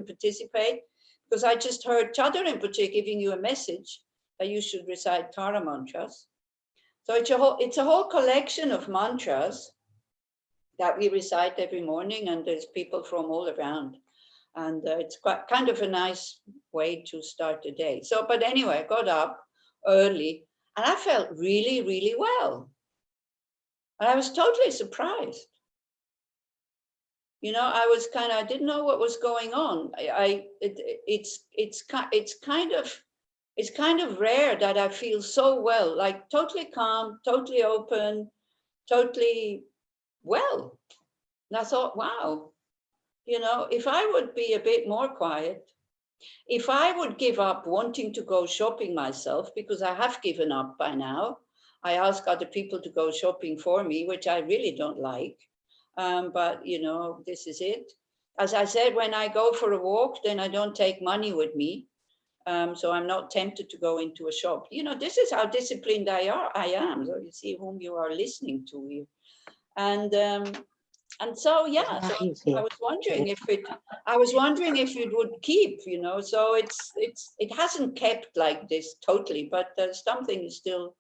participate, because I just heard Chadar Rinpoche giving you a message that you should recite Tara mantras. So it's a whole collection of mantras that we recite every morning, and there's people from all around. And it's quite kind of a nice way to start the day. So, but anyway, I got up early and I felt really, really well. And I was totally surprised. You know, I didn't know what was going on. It's kind of rare that I feel so well, like totally calm, totally open, totally well. And I thought, wow, you know, if I would be a bit more quiet, if I would give up wanting to go shopping myself, because I have given up by now, I ask other people to go shopping for me, which I really don't like. But, you know, this is it. As I said, when I go for a walk, then I don't take money with me. So I'm not tempted to go into a shop. You know, this is how disciplined I am. So you see whom you are listening to here. And so, yeah, so I was wondering if it would keep, you know, so it hasn't kept like this totally, but something is still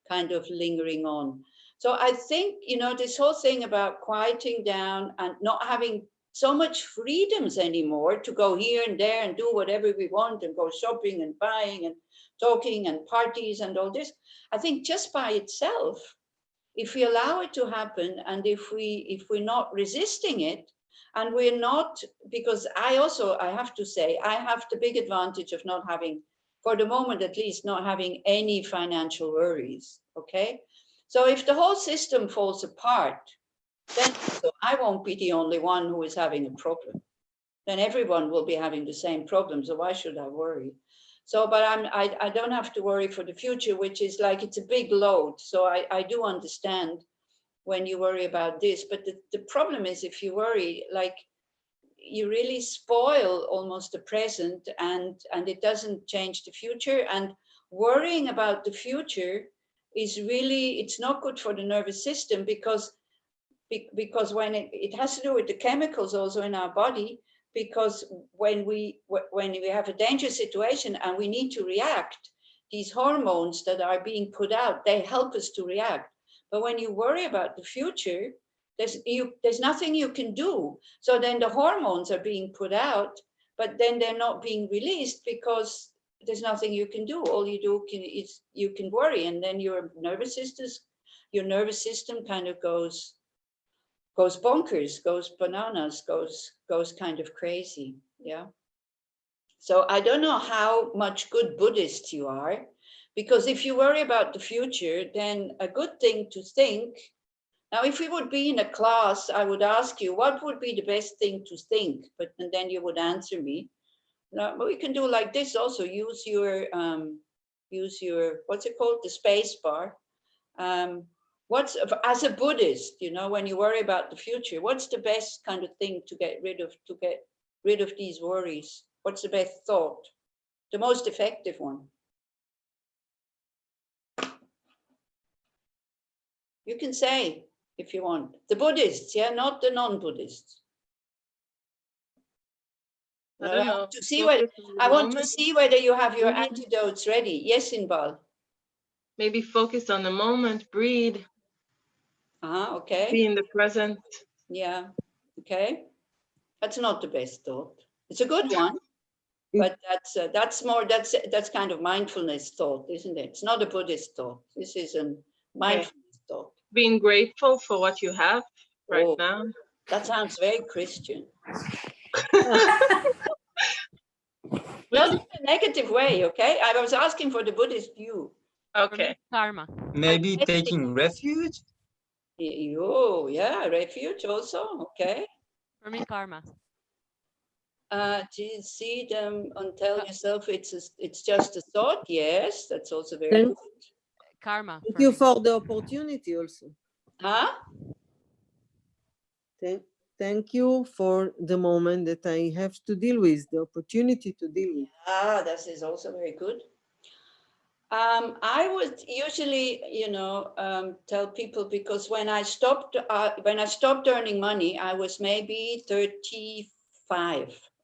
kind of lingering on. So I think, you know, this whole thing about quieting down and not having so much freedoms anymore to go here and there and do whatever we want and go shopping and buying and talking and parties and all this, I think just by itself, if we allow it to happen, and if we're not resisting it, and we're not, because I have to say, I have the big advantage of not having, for the moment at least, not having any financial worries, okay? So if the whole system falls apart, then so I won't be the only one who is having a problem. Then everyone will be having the same problem, so why should I worry? So, but I don't have to worry for the future, which is like, it's a big load. So I do understand when you worry about this, but the problem is if you worry, like you really spoil almost the present, and it doesn't change the future. And worrying about the future is really, it's not good for the nervous system, because when it has to do with the chemicals also in our body, because when we have a dangerous situation and we need to react, these hormones that are being put out, they help us to react. But when you worry about the future, there's nothing you can do. So then the hormones are being put out, but then they're not being released because there's nothing you can do. All you do is you can worry, and then your nervous system kind of goes bonkers, goes bananas, goes kind of crazy. Yeah. So I don't know how much good Buddhist you are, because if you worry about the future, then a good thing to think. Now, if we would be in a class, I would ask you, what would be the best thing to think? And then you would answer me. Now, but we can do like this also. Use your what's it called? The space bar. As a Buddhist, you know, when you worry about the future, what's the best kind of thing to get rid of these worries? What's the best thought? The most effective one? You can say if you want. The Buddhists, yeah, not the non-Buddhists. I don't know. I want to see whether you have your antidotes ready. Yes, Inbal. Maybe focus on the moment, breathe. Okay. Be in the present. Yeah. Okay. That's not the best thought. It's a good one, but that's kind of mindfulness thought, isn't it? It's not a Buddhist thought. This is a mindfulness thought. Being grateful for what you have right now. That sounds very Christian. Not in a negative way, okay? I was asking for the Buddhist view. Okay. Karma. Maybe taking refuge? Oh, yeah, refuge also, okay. For me, karma. To see them and tell yourself it's just a thought. Yes, that's also very good. Karma. Thank you for the opportunity also. Huh? Thank you for the moment that I have to deal with, the opportunity to deal with. That is also very good. I would usually, you know, tell people, because when I stopped earning money, I was maybe 35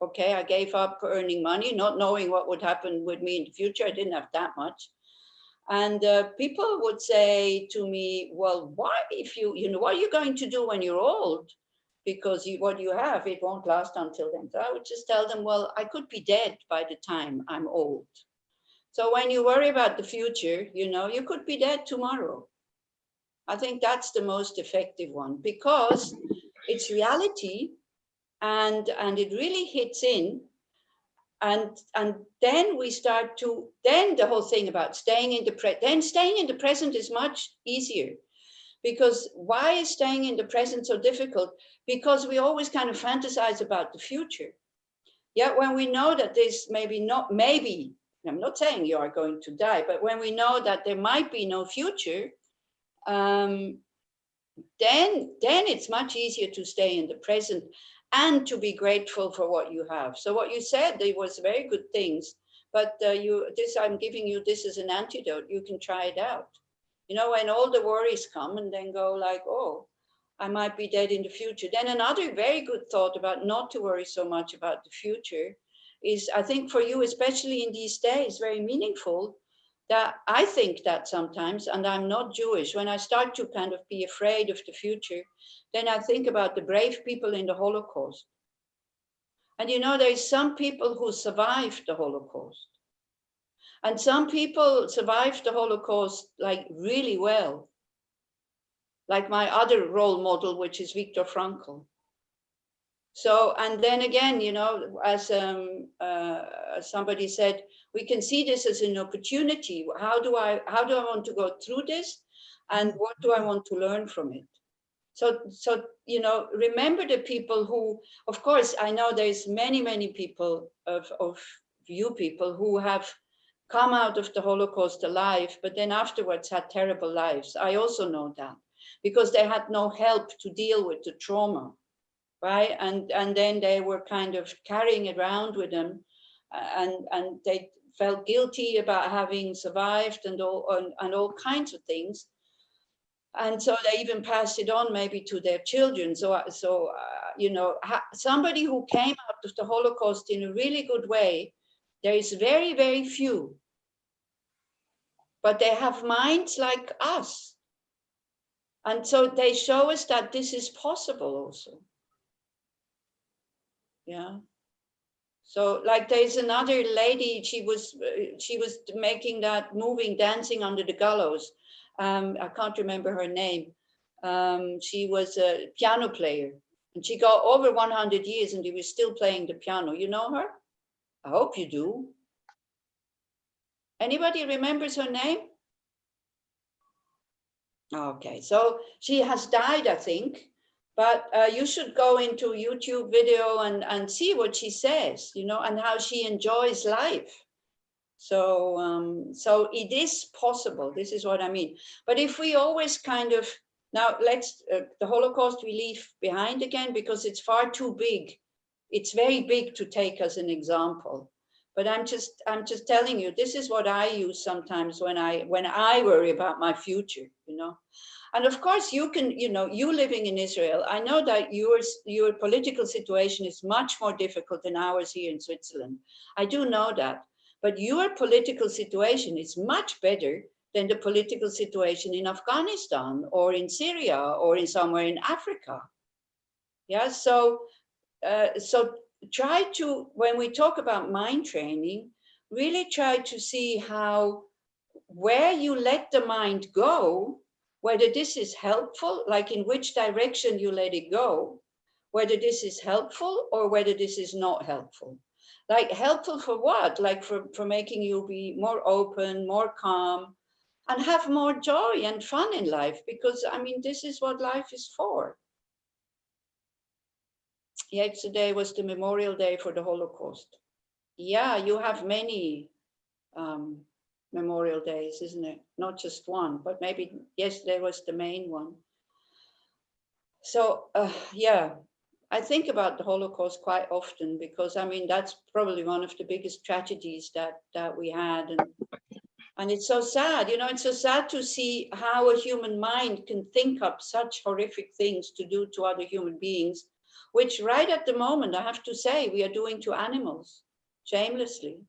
Okay, I gave up earning money, not knowing what would happen with me in the future. I didn't have that much. And people would say to me, well, why, if you know, what are you going to do when you're old? Because what you have, it won't last until then. So I would just tell them, well, I could be dead by the time I'm old. So when you worry about the future, you know, you could be dead tomorrow. I think that's the most effective one, because it's reality, and it really hits in. And then we start to, then the whole thing about staying in the present is much easier. Because why is staying in the present so difficult? Because we always kind of fantasize about the future. Yet when we know that this maybe, I'm not saying you are going to die, but when we know that there might be no future, then it's much easier to stay in the present and to be grateful for what you have. So what you said, there was very good things, but I'm giving you this as an antidote. You can try it out. You know, when all the worries come and then go like, oh, I might be dead in the future. Then another very good thought about not to worry so much about the future is, I think for you, especially in these days, very meaningful, that I think that sometimes, and I'm not Jewish, when I start to kind of be afraid of the future, then I think about the brave people in the Holocaust. And you know, there's some people who survived the Holocaust. And some people survived the Holocaust like really well. Like my other role model, which is Viktor Frankl. So, and then again, you know, as somebody said, we can see this as an opportunity. How do I want to go through this? And what do I want to learn from it? So, you know, remember the people who, of course, I know there's many people of you people who have come out of the Holocaust alive, but then afterwards had terrible lives. I also know that, because they had no help to deal with the trauma, right? And then they were kind of carrying it around with them, and they felt guilty about having survived and all kinds of things. And so they even passed it on maybe to their children. So you know, somebody who came out of the Holocaust in a really good way, there is very, very few. But they have minds like us. And so they show us that this is possible also. Yeah. So like there's another lady, she was making that moving Dancing Under the Gallows. I can't remember her name. She was a piano player, and she got over 100 years and she was still playing the piano. You know her? I hope you do. Anybody remembers her name? Okay, so she has died, I think, but you should go into YouTube video and see what she says, you know, and how she enjoys life. So, so it is possible. This is what I mean. But if we always kind of, now let's, the Holocaust we leave behind again, because it's far too big. It's very big to take as an example. But I'm just telling you, this is what I use sometimes when I worry about my future, you know. And of course you can, you know, you living in Israel, I know that your political situation is much more difficult than ours here in Switzerland. I do know that, but your political situation is much better than the political situation in Afghanistan or in Syria or in somewhere in Africa. Yeah, so try to, when we talk about mind training, really try to see how, where you let the mind go, whether this is helpful, like in which direction you let it go, whether this is helpful or whether this is not helpful. Like helpful for what? Like for making you be more open, more calm, and have more joy and fun in life, because I mean, this is what life is for. Yesterday was the Memorial Day for the Holocaust. Yeah, you have many Memorial Days, isn't it? Not just one, but maybe yesterday was the main one. So yeah, I think about the Holocaust quite often, because I mean, that's probably one of the biggest tragedies that we had. And it's so sad, you know, it's so sad to see how a human mind can think up such horrific things to do to other human beings, which right at the moment, I have to say, we are doing to animals, shamelessly.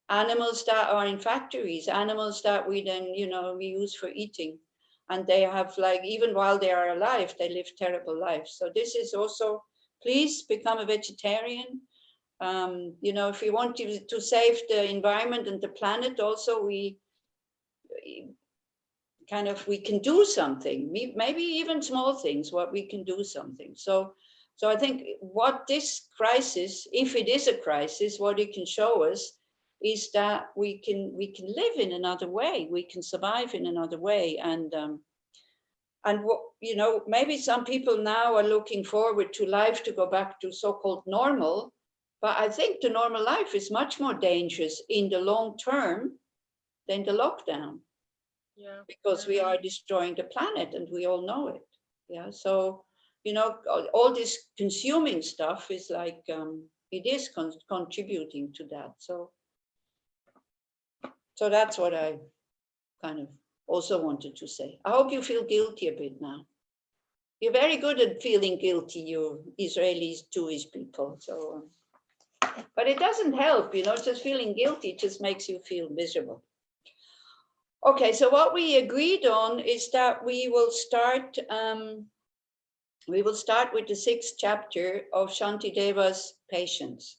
Animals that are in factories, animals that we then, we use for eating. And they have, like, even while they are alive, they live terrible lives. So this is also, please become a vegetarian. If we want to save the environment and the planet also, we can do something, maybe even small things, what we can do something. So I think what this crisis, if it is a crisis, what it can show us is that we can live in another way, we can survive in another way. And what, maybe some people now are looking forward to life to go back to so-called normal, but I think the normal life is much more dangerous in the long term than the lockdown. Yeah, because we are destroying the planet, and we all know it. Yeah, so all this consuming stuff is like it is contributing to that. So that's what I kind of also wanted to say. I hope you feel guilty a bit now. You're very good at feeling guilty, you Israelis, Jewish people. So, but it doesn't help, just feeling guilty just makes you feel miserable. Okay, so what we agreed on is that we will start with the 6th chapter of Shantideva's Patience.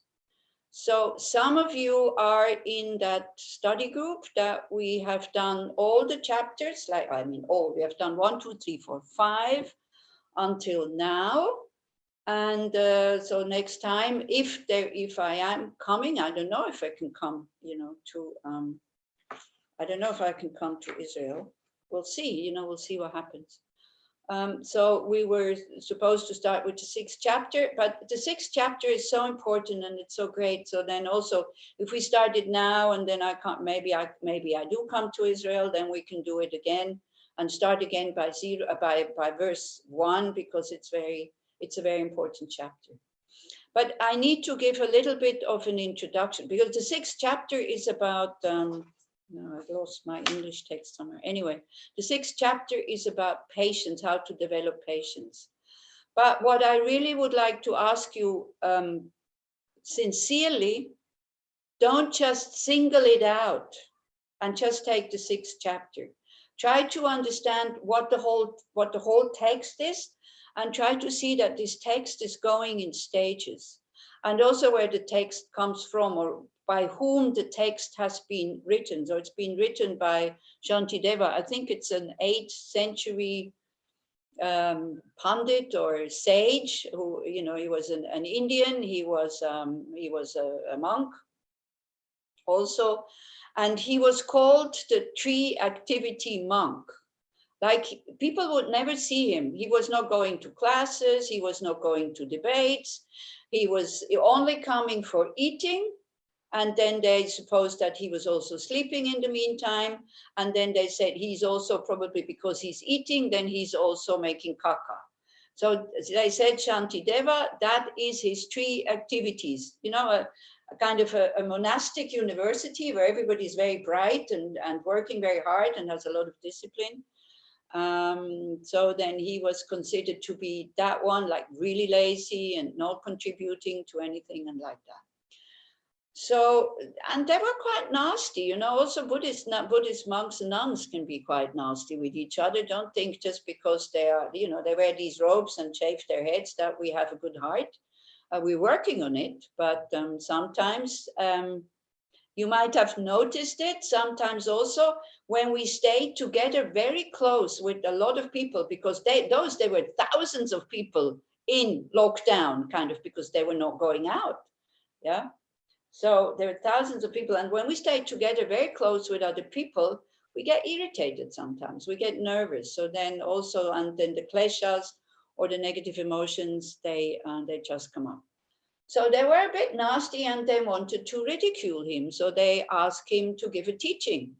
So some of you are in that study group that we have done all the chapters, we have done 1, 2, 3, 4, 5 until now. And so next time, if I am coming, I don't know if I can come, I don't know if I can come to Israel. We'll see, we'll see what happens. So we were supposed to start with the 6th chapter, but the 6th chapter is so important and it's so great. So then also, if we start it now and then I can't, maybe I do come to Israel, then we can do it again and start again by verse 1, because it's a very important chapter. But I need to give a little bit of an introduction, because the 6th chapter is about no, I've lost my English text somewhere. Anyway, the 6th chapter is about patience, how to develop patience. But what I really would like to ask you sincerely, don't just single it out and just take the 6th chapter. Try to understand what the whole text is, and try to see that this text is going in stages, and also where the text comes from, or by whom the text has been written. So it's been written by Shantideva. I think it's an 8th century Pandit or sage who, he was an Indian. He was a monk also, and he was called the Tree Activity Monk. Like, people would never see him. He was not going to classes. He was not going to debates. He was only coming for eating. And then they supposed that he was also sleeping in the meantime. And then they said he's also, probably because he's eating, then he's also making caca. So they said Shantideva, that is his 3 activities. A kind of a monastic university where everybody's very bright and working very hard and has a lot of discipline. So then he was considered to be that one, like really lazy and not contributing to anything and like that. So, and they were quite nasty, also Buddhist monks and nuns can be quite nasty with each other. Don't think just because they are, they wear these robes and shave their heads that we have a good heart. We're working on it, but sometimes you might have noticed it, sometimes also when we stay together very close with a lot of people, because there were thousands of people in lockdown, kind of, because they were not going out. Yeah. So there are thousands of people. And when we stay together very close with other people, we get irritated sometimes, we get nervous. So then also, and then the kleshas or the negative emotions, they just come up. So they were a bit nasty and they wanted to ridicule him. So they asked him to give a teaching.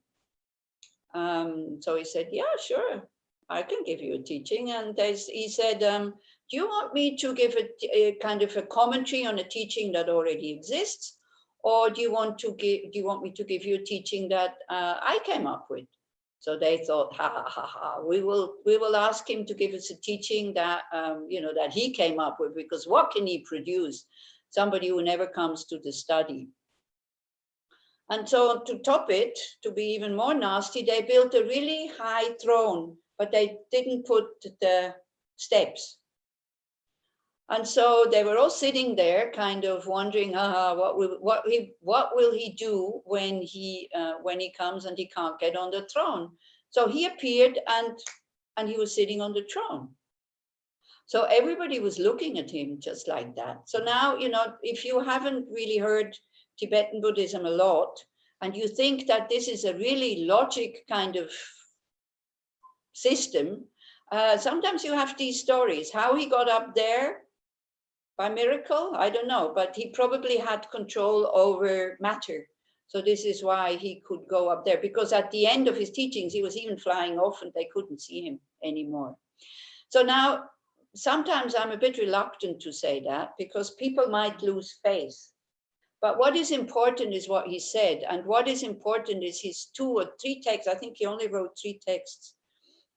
So he said, yeah, sure, I can give you a teaching. And he said, do you want me to give a kind of a commentary on a teaching that already exists? Or do you want me to give you a teaching that I came up with? So they thought, ha ha ha, we will ask him to give us a teaching that that he came up with, because what can he produce? Somebody who never comes to the study. And so to top it, to be even more nasty, they built a really high throne, but they didn't put the steps. And so they were all sitting there, kind of wondering, what will he do when he comes and he can't get on the throne? So he appeared, and he was sitting on the throne. So everybody was looking at him just like that. So now, if you haven't really heard Tibetan Buddhism a lot, and you think that this is a really logic kind of system, sometimes you have these stories. How he got up there by miracle, I don't know, but he probably had control over matter. So this is why he could go up there, because at the end of his teachings, he was even flying off and they couldn't see him anymore. So now, sometimes I'm a bit reluctant to say that, because people might lose faith. But what is important is what he said. And what is important is his 2 or 3 texts. I think he only wrote 3 texts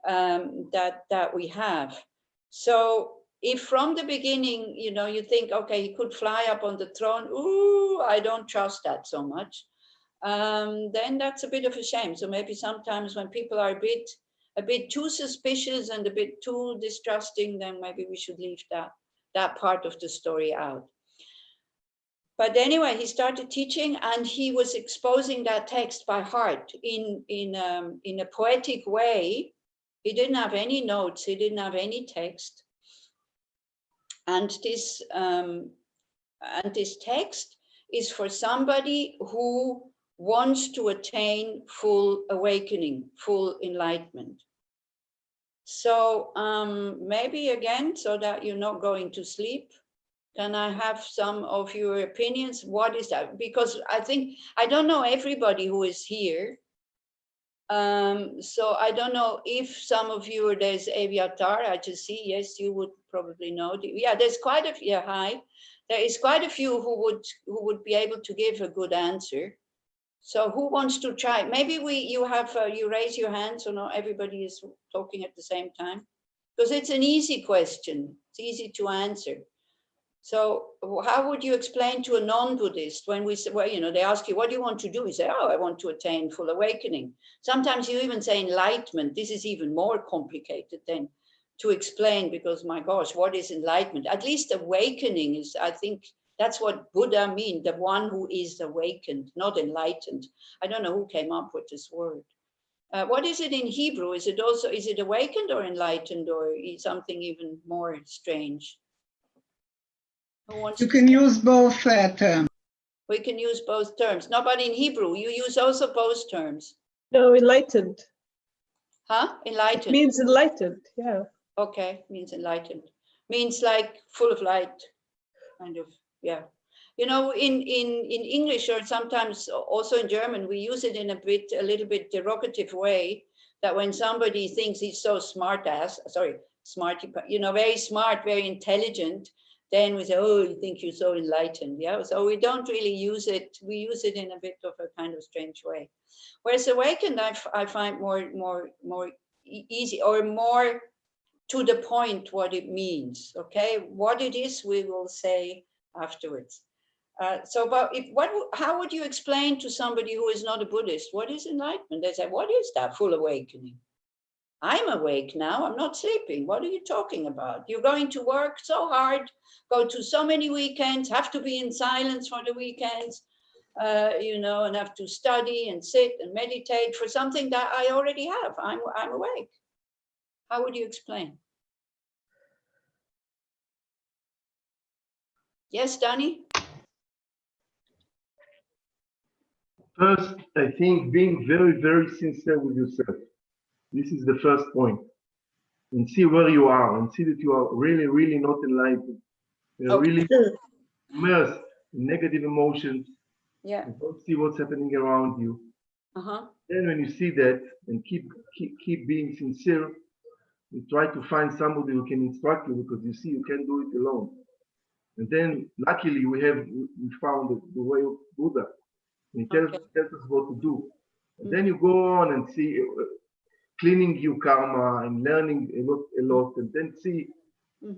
that we have. So if from the beginning, you think, okay, he could fly up on the throne, ooh, I don't trust that so much, then that's a bit of a shame. So maybe sometimes when people are a bit too suspicious and a bit too distrusting, then maybe we should leave that part of the story out. But anyway, he started teaching, and he was exposing that text by heart in a poetic way. He didn't have any notes. He didn't have any text. And this text is for somebody who wants to attain full awakening, full enlightenment. So maybe again, so that you're not going to sleep, can I have some of your opinions? What is that? Because I don't know everybody who is here. So I don't know if some of you, there's Aviatar, I just see, yes, you would probably know. Yeah, there's quite a few, hi. There is quite a few who would be able to give a good answer. So who wants to try? Maybe you raise your hand, so not everybody is talking at the same time. Because it's an easy question, it's easy to answer. So how would you explain to a non-Buddhist when they ask you, what do you want to do? You say, oh, I want to attain full awakening. Sometimes you even say enlightenment. This is even more complicated than to explain, because my gosh, what is enlightenment? At least awakening is, I think that's what Buddha means, the one who is awakened, not enlightened. I don't know who came up with this word. What is it in Hebrew? Is it awakened or enlightened, or something even more strange? You can use both terms. We can use both terms. No, but in Hebrew, you use also both terms. No, enlightened. Huh? Enlightened. It means enlightened, yeah. Okay, means enlightened. Means like full of light, kind of, yeah. In English, or sometimes also in German, we use it in a little bit derogative way, that when somebody thinks he's so very smart, very intelligent, then we say, oh, you think you're so enlightened, yeah? So we don't really use it. We use it in a bit of a kind of strange way. Whereas awakened, I find more easy, or more to the point what it means, okay? What it is, we will say afterwards. How would you explain to somebody who is not a Buddhist, what is enlightenment? They say, what is that full awakening? I'm awake now, I'm not sleeping. What are you talking about? You're going to work so hard, go to so many weekends, have to be in silence for the weekends, and have to study and sit and meditate for something that I already have. I'm awake. How would you explain? Yes, Danny? First, I think being very, very sincere with yourself. This is the first point. And see where you are, and see that you are really, really not enlightened. You're really immersed in negative emotions. Yeah. You don't see what's happening around you. Then when you see that, and keep being sincere, you try to find somebody who can instruct you, because you see you can't do it alone. And then luckily we found the way of Buddha. He tells us what to do. And then you go on and see cleaning your karma and learning a lot, and then see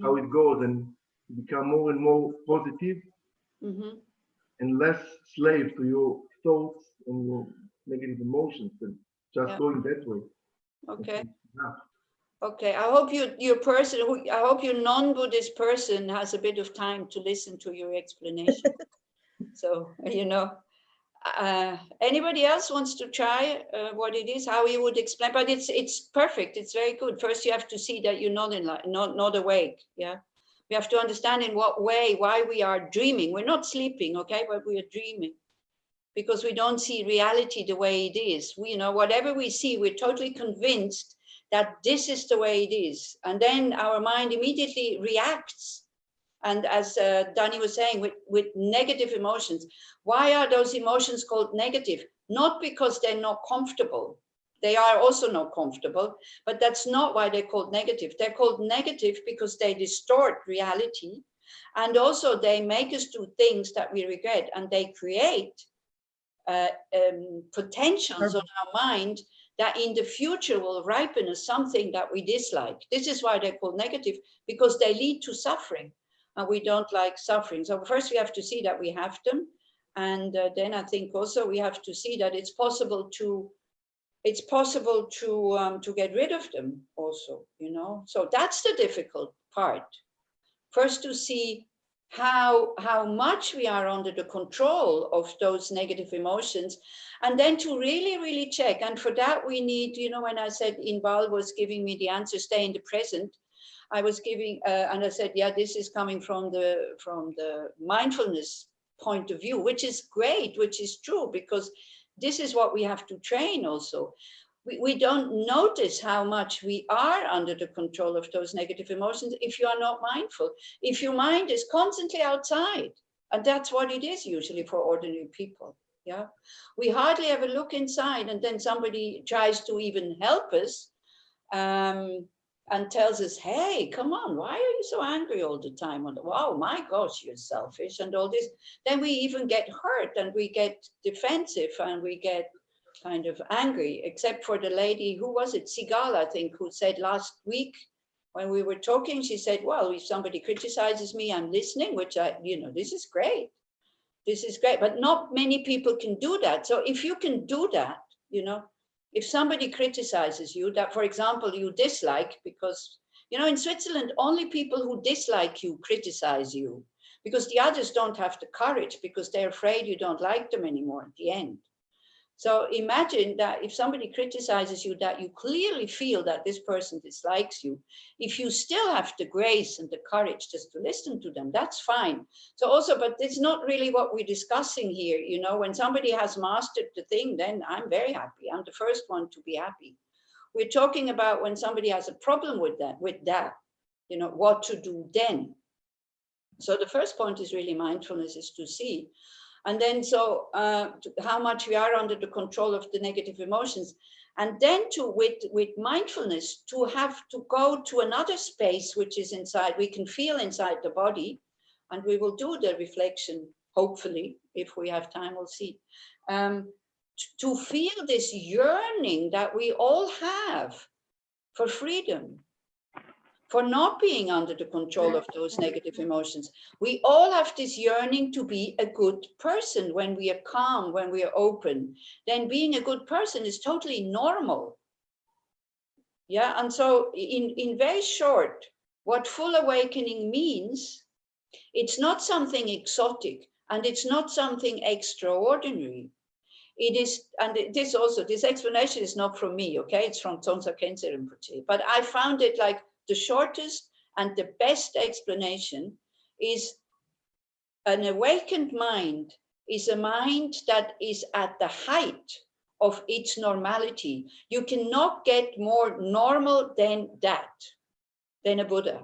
how it goes and become more and more positive and less slave to your thoughts and your negative emotions, and just going that way. Okay. Yeah. Okay. I hope I hope your non-Buddhist person has a bit of time to listen to your explanation. So, you know, anybody else wants to try what it is, how you would explain? But it's perfect. It's very good. First, you have to see that you're not awake. Yeah. We have to understand in what way, why we are dreaming. We're not sleeping, okay, but we are dreaming because we don't see reality the way it is. We, you know, whatever we see, we're totally convinced that this is the way it is. And then our mind immediately reacts. And as Danny was saying, with negative emotions. Why are those emotions called negative? Not because they're not comfortable. They are also not comfortable, but that's not why they're called negative. They're called negative because they distort reality. And also they make us do things that we regret, and they create potentials on our mind that in the future will ripen as something that we dislike. This is why they're called negative, because they lead to suffering. And we don't like suffering. So first we have to see that we have them. And then I think also we have to see that it's possible to get rid of them also, you know. So that's the difficult part. First to see how much we are under the control of those negative emotions, and then to really, really check. And for that we need, you know, when I said Inbal was giving me the answer, stay in the present, I was giving, and I said, yeah, this is coming from the mindfulness point of view, which is great, which is true, because this is what we have to train also. We don't notice how much we are under the control of those negative emotions if you are not mindful. If your mind is constantly outside, and that's what it is usually for ordinary people. Yeah, we hardly ever look inside, and then somebody tries to even help us. And tells us, hey, come on, why are you so angry all the time? And wow, my gosh, you're selfish and all this. Then we even get hurt and we get defensive and we get kind of angry, except for the lady, who was it? Sigal, I think, who said last week when we were talking, she said, well, if somebody criticizes me, I'm listening, which this is great. This is great, but not many people can do that. So if you can do that, you know, if somebody criticizes you that, for example, you dislike, because, you know, in Switzerland, only people who dislike you criticize you, because the others don't have the courage, because they're afraid you don't like them anymore at the end. So imagine that if somebody criticizes you, that you clearly feel that this person dislikes you, if you still have the grace and the courage just to listen to them, that's fine. So also, but it's not really what we're discussing here. You know, when somebody has mastered the thing, then I'm very happy. I'm the first one to be happy. We're talking about when somebody has a problem with that, you know, what to do then. So the first point is really mindfulness, is to see. And then so how much we are under the control of the negative emotions. And then with mindfulness, to have to go to another space, which is inside, we can feel inside the body, and we will do the reflection, hopefully, if we have time, we'll see. To feel this yearning that we all have for freedom, for not being under the control of those negative emotions. We all have this yearning to be a good person when we are calm, when we are open. Then being a good person is totally normal. Yeah, and so in very short, what full awakening means, it's not something exotic and it's not something extraordinary. It is, and this explanation is not from me, okay? It's from Tsongsa Khyentse Rinpoche. But I found it like the shortest and the best explanation is an awakened mind is a mind that is at the height of its normality. You cannot get more normal than that, than a Buddha.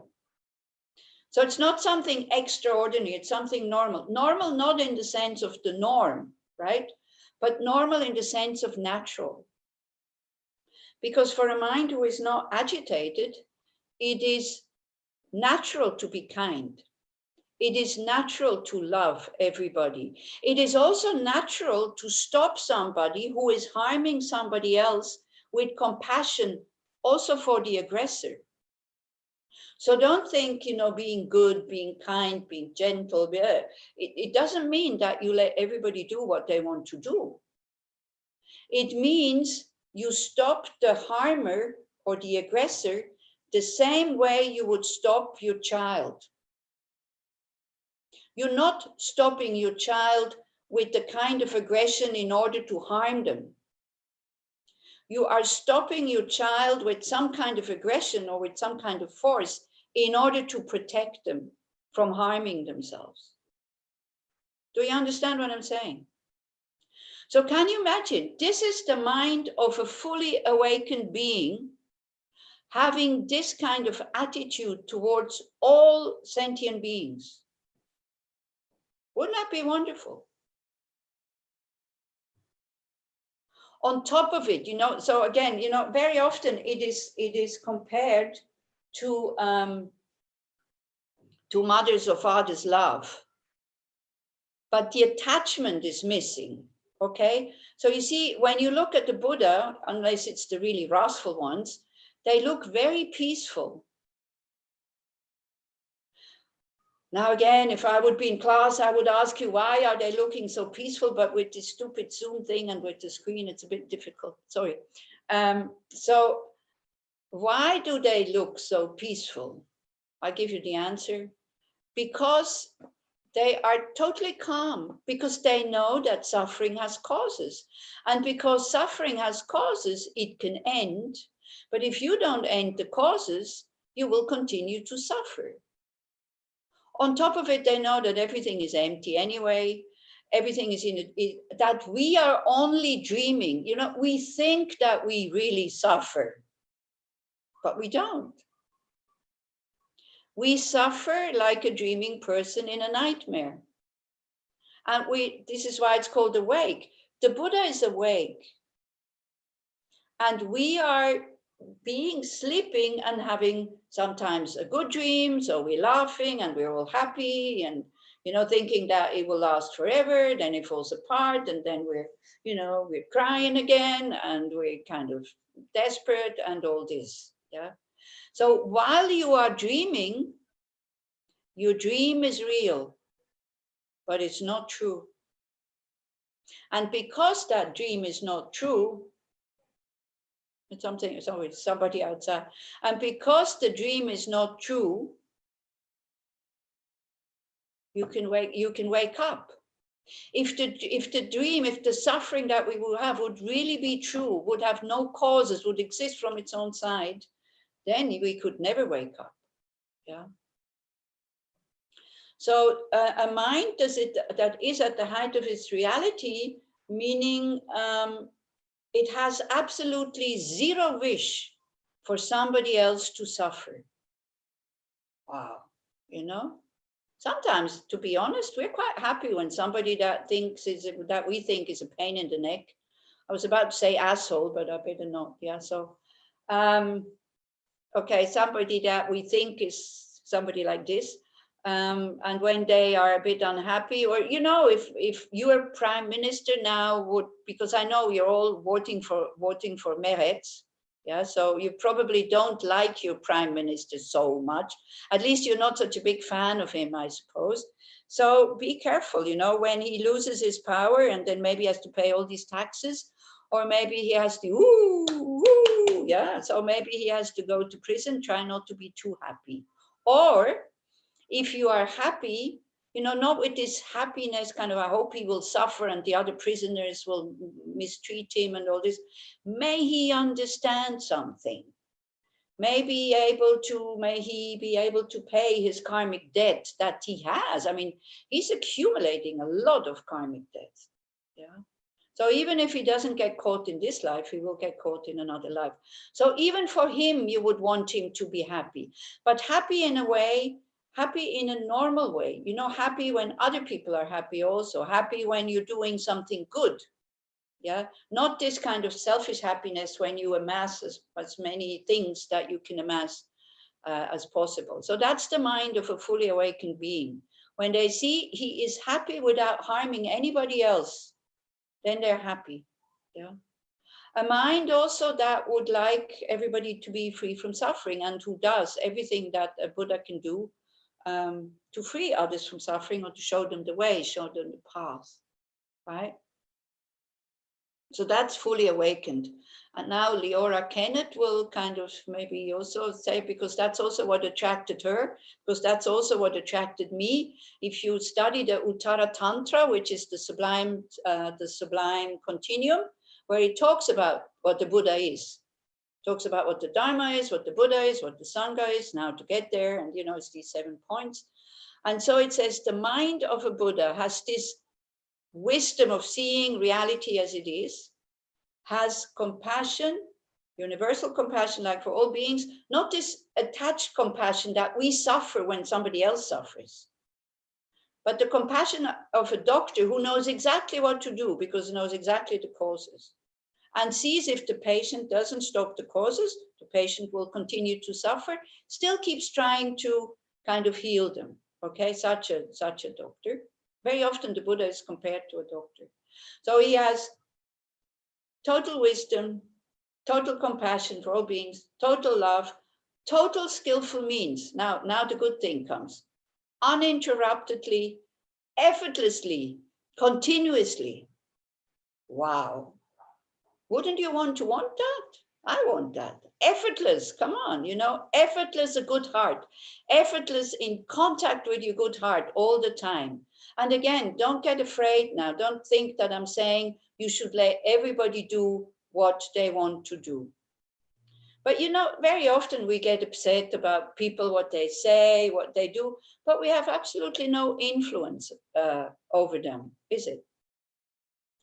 So it's not something extraordinary, it's something normal. Normal not in the sense of the norm, right? But normal in the sense of natural. Because for a mind who is not agitated, it is natural to be kind. It is natural to love everybody. It is also natural to stop somebody who is harming somebody else with compassion also for the aggressor. So don't think, you know, being good, being kind, being gentle, it doesn't mean that you let everybody do what they want to do. It means you stop the harmer or the aggressor the same way you would stop your child. You're not stopping your child with the kind of aggression in order to harm them. You are stopping your child with some kind of aggression or with some kind of force in order to protect them from harming themselves. Do you understand what I'm saying? So can you imagine, this is the mind of a fully awakened being having this kind of attitude towards all sentient beings. Wouldn't that be wonderful? On top of it, you know, so again, you know, very often it is compared to mother's or father's love, but the attachment is missing. Okay, so you see, when you look at the Buddha, unless it's the really wrathful ones, they look very peaceful. Now again, if I would be in class, I would ask you, why are they looking so peaceful? But with this stupid Zoom thing and with the screen, it's a bit difficult. Sorry. So why do they look so peaceful? I give you the answer. Because they are totally calm, because they know that suffering has causes. And because suffering has causes, it can end. But if you don't end the causes, you will continue to suffer. On top of it, they know that everything is empty anyway. Everything is that we are only dreaming. You know, we think that we really suffer, but we don't. We suffer like a dreaming person in a nightmare. And this is why it's called awake. The Buddha is awake. And we are sleeping and having sometimes a good dream. So we're laughing and we're all happy and, you know, thinking that it will last forever. Then it falls apart. And then we're crying again and we're kind of desperate and all this. Yeah. So while you are dreaming, your dream is real, but it's not true. And because that dream is not true, it's somebody outside. And because the dream is not true, you can wake up. If the suffering that we will have would really be true, would have no causes, would exist from its own side, then we could never wake up. Yeah. So a mind that is at the height of its reality, meaning it has absolutely zero wish for somebody else to suffer. Wow, you know? Sometimes, to be honest, we're quite happy when somebody that we think is a pain in the neck. I was about to say asshole, but I better not. Yeah, so, okay, somebody that we think is somebody like this. And when they are a bit unhappy, or, you know, if your prime minister now would, because I know you're all voting for Meretz, yeah, so you probably don't like your prime minister so much. At least you're not such a big fan of him, I suppose. So be careful, you know, when he loses his power and then maybe has to pay all these taxes, or maybe he has to, yeah, so maybe he has to go to prison. Try not to be too happy. Or if you are happy, you know, not with this happiness kind of, I hope he will suffer and the other prisoners will mistreat him and all this. May he understand something. May he be able to pay his karmic debt that he has. I mean, he's accumulating a lot of karmic debt. Yeah. So even if he doesn't get caught in this life, he will get caught in another life. So even for him, you would want him to be happy, but happy in a way, happy in a normal way, you know, happy when other people are happy also, happy when you're doing something good. Yeah, not this kind of selfish happiness when you amass as many things that you can amass as possible. So that's the mind of a fully awakened being. When they see he is happy without harming anybody else, then they're happy. Yeah. A mind also that would like everybody to be free from suffering, and who does everything that a Buddha can do to free others from suffering, or to show them the way, show them the path, right? So that's fully awakened. And now Leora Kennett will kind of maybe also say, because that's also what attracted her, because that's also what attracted me. If you study the Uttara Tantra, which is the sublime continuum, where he talks about what the Buddha is, talks about what the Dharma is, what the Buddha is, what the Sangha is, now to get there, and it's these 7 points. And so it says the mind of a Buddha has this wisdom of seeing reality as it is, has compassion, universal compassion, like for all beings, not this attached compassion that we suffer when somebody else suffers, but the compassion of a doctor who knows exactly what to do because he knows exactly the causes, and sees if the patient doesn't stop the causes, the patient will continue to suffer, still keeps trying to kind of heal them. Okay, such a doctor. Very often the Buddha is compared to a doctor. So he has total wisdom, total compassion for all beings, total love, total skillful means. Now the good thing comes. Uninterruptedly, effortlessly, continuously. Wow. Wouldn't you want that? I want that. Effortless, come on, effortless, a good heart, effortless in contact with your good heart all the time. And again, don't get afraid now. Don't think that I'm saying you should let everybody do what they want to do. But very often we get upset about people, what they say, what they do, but we have absolutely no influence over them, is it?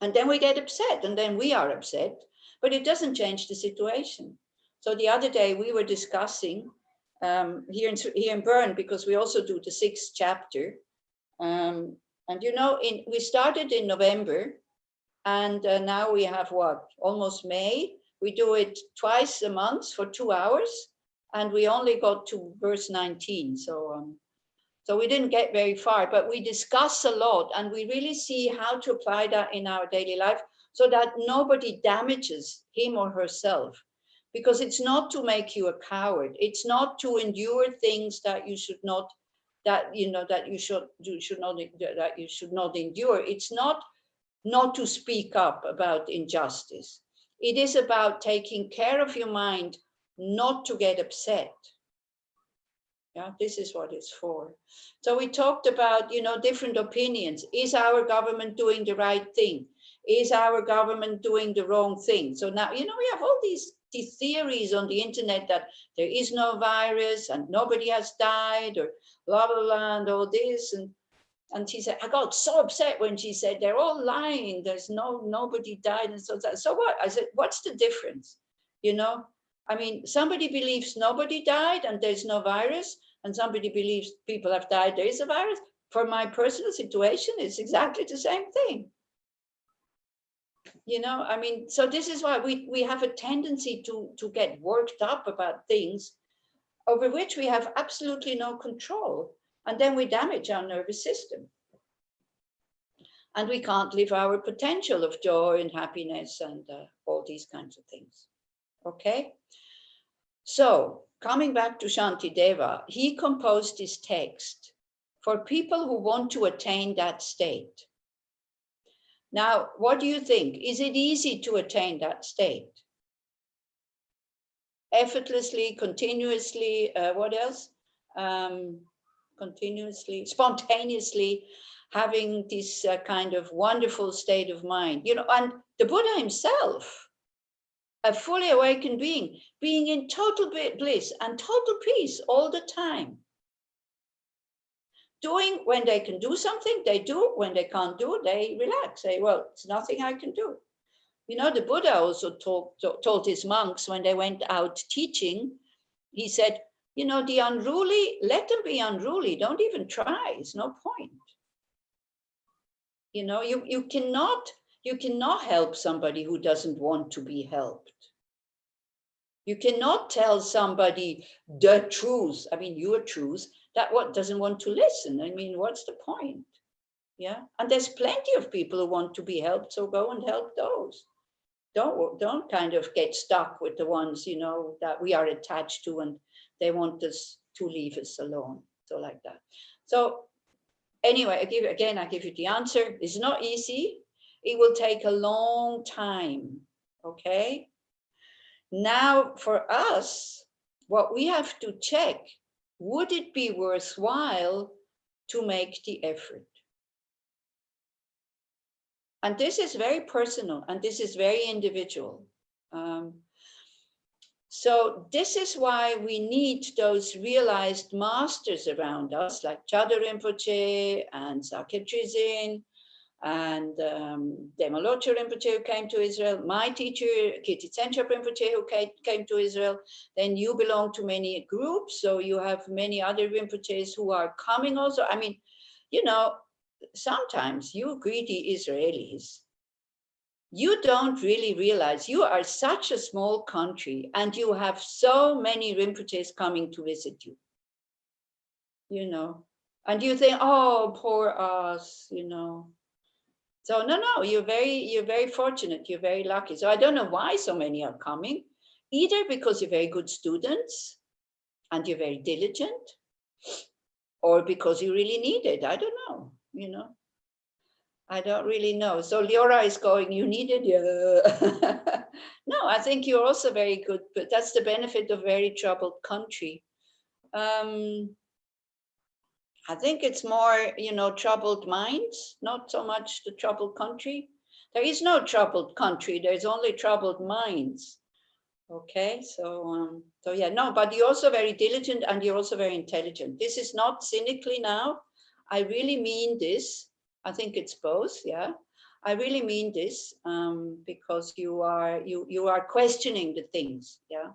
And then we get upset, and then we are upset, but it doesn't change the situation. So the other day we were discussing here in Bern, because we also do the 6th chapter. And we started in November, and now we have almost May. We do it twice a month for 2 hours, and we only got to verse 19. So we didn't get very far, but we discuss a lot, and we really see how to apply that in our daily life so that nobody damages him or herself. Because it's not to make you a coward. It's not to endure things that you should not, that you should not endure. It's not to speak up about injustice. It is about taking care of your mind, not to get upset. Yeah, this is what it's for. So we talked about, different opinions. Is our government doing the right thing? Is our government doing the wrong thing? So now, we have all these theories on the internet that there is no virus and nobody has died, or blah, blah, blah, and all this. And she said, I got so upset when she said, they're all lying. There's nobody died. And so what? I said, what's the difference? Somebody believes nobody died and there's no virus, and somebody believes people have died, there is a virus. For my personal situation, it's exactly the same thing. So this is why we have a tendency to get worked up about things over which we have absolutely no control. And then we damage our nervous system. And we can't live our potential of joy and happiness and all these kinds of things. Okay? So, coming back to Shantideva, he composed this text for people who want to attain that state. Now, what do you think? Is it easy to attain that state? Effortlessly, continuously, what else? Continuously, spontaneously, having this kind of wonderful state of mind. And the Buddha himself, a fully awakened being in total bliss and total peace all the time. Doing, when they can do something, they do. When they can't do, they relax. Say, well, it's nothing I can do. The Buddha also told his monks when they went out teaching, he said, the unruly, let them be unruly. Don't even try. It's no point. You cannot help somebody who doesn't want to be helped. You cannot tell somebody the truth. Your truth, that what doesn't want to listen. What's the point? Yeah. And there's plenty of people who want to be helped, so go and help those. don't kind of get stuck with the ones, you know, that we are attached to and they want us to leave us alone. So like that. So anyway, I give you the answer. It's not easy. It will take a long time. Okay. Now for us, what we have to check, would it be worthwhile to make the effort? And this is very personal and this is very individual. So this is why we need those realized masters around us, like Chada Rinpoche and Sakya Trizin and Dema Locho Rinpoche, who came to Israel, my teacher, Kirti Tsenchap Rinpoche, who came to Israel. Then you belong to many groups, so you have many other Rinpoches who are coming also. I mean, you know, sometimes you greedy Israelis, you don't really realize you are such a small country and you have so many Rinpoches coming to visit you, you know, and you think, oh, poor us, you know. So no, you're very fortunate, you're very lucky. So I don't know why so many are coming, either because you're very good students and you're very diligent, or because you really need it. I don't know, you know. I don't really know. So Leora is going, you need it? Yeah. No, I think you're also very good, but that's the benefit of very troubled country. I think it's more, you know, troubled minds, not so much the troubled country. There is no troubled country, there's only troubled minds. Okay, so yeah, no, but you're also very diligent and you're also very intelligent. This is not cynically now. I really mean this. I think it's both, yeah. I really mean this because you are questioning the things, yeah.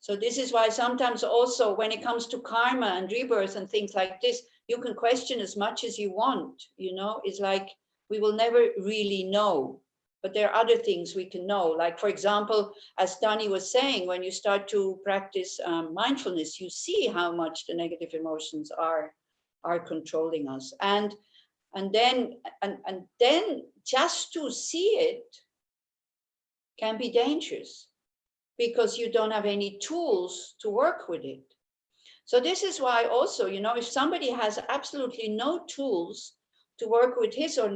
So this is why sometimes also when it comes to karma and rebirth and things like this, you can question as much as you want, you know. It's like we will never really know, but there are other things we can know. Like, for example, as Dani was saying, when you start to practice mindfulness, you see how much the negative emotions are controlling us. And then just to see it can be dangerous because you don't have any tools to work with it. So this is why also, you know, if somebody has absolutely no tools to work with his or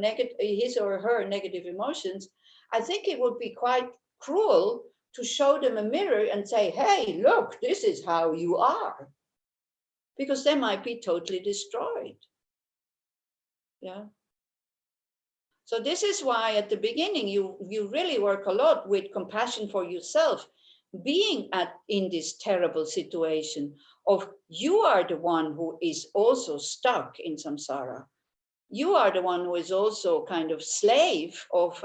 her negative emotions, I think it would be quite cruel to show them a mirror and say, hey, look, this is how you are, because they might be totally destroyed. Yeah. So this is why at the beginning, you really work a lot with compassion for yourself, being in this terrible situation of you are the one who is also stuck in samsara. You are the one who is also kind of slave of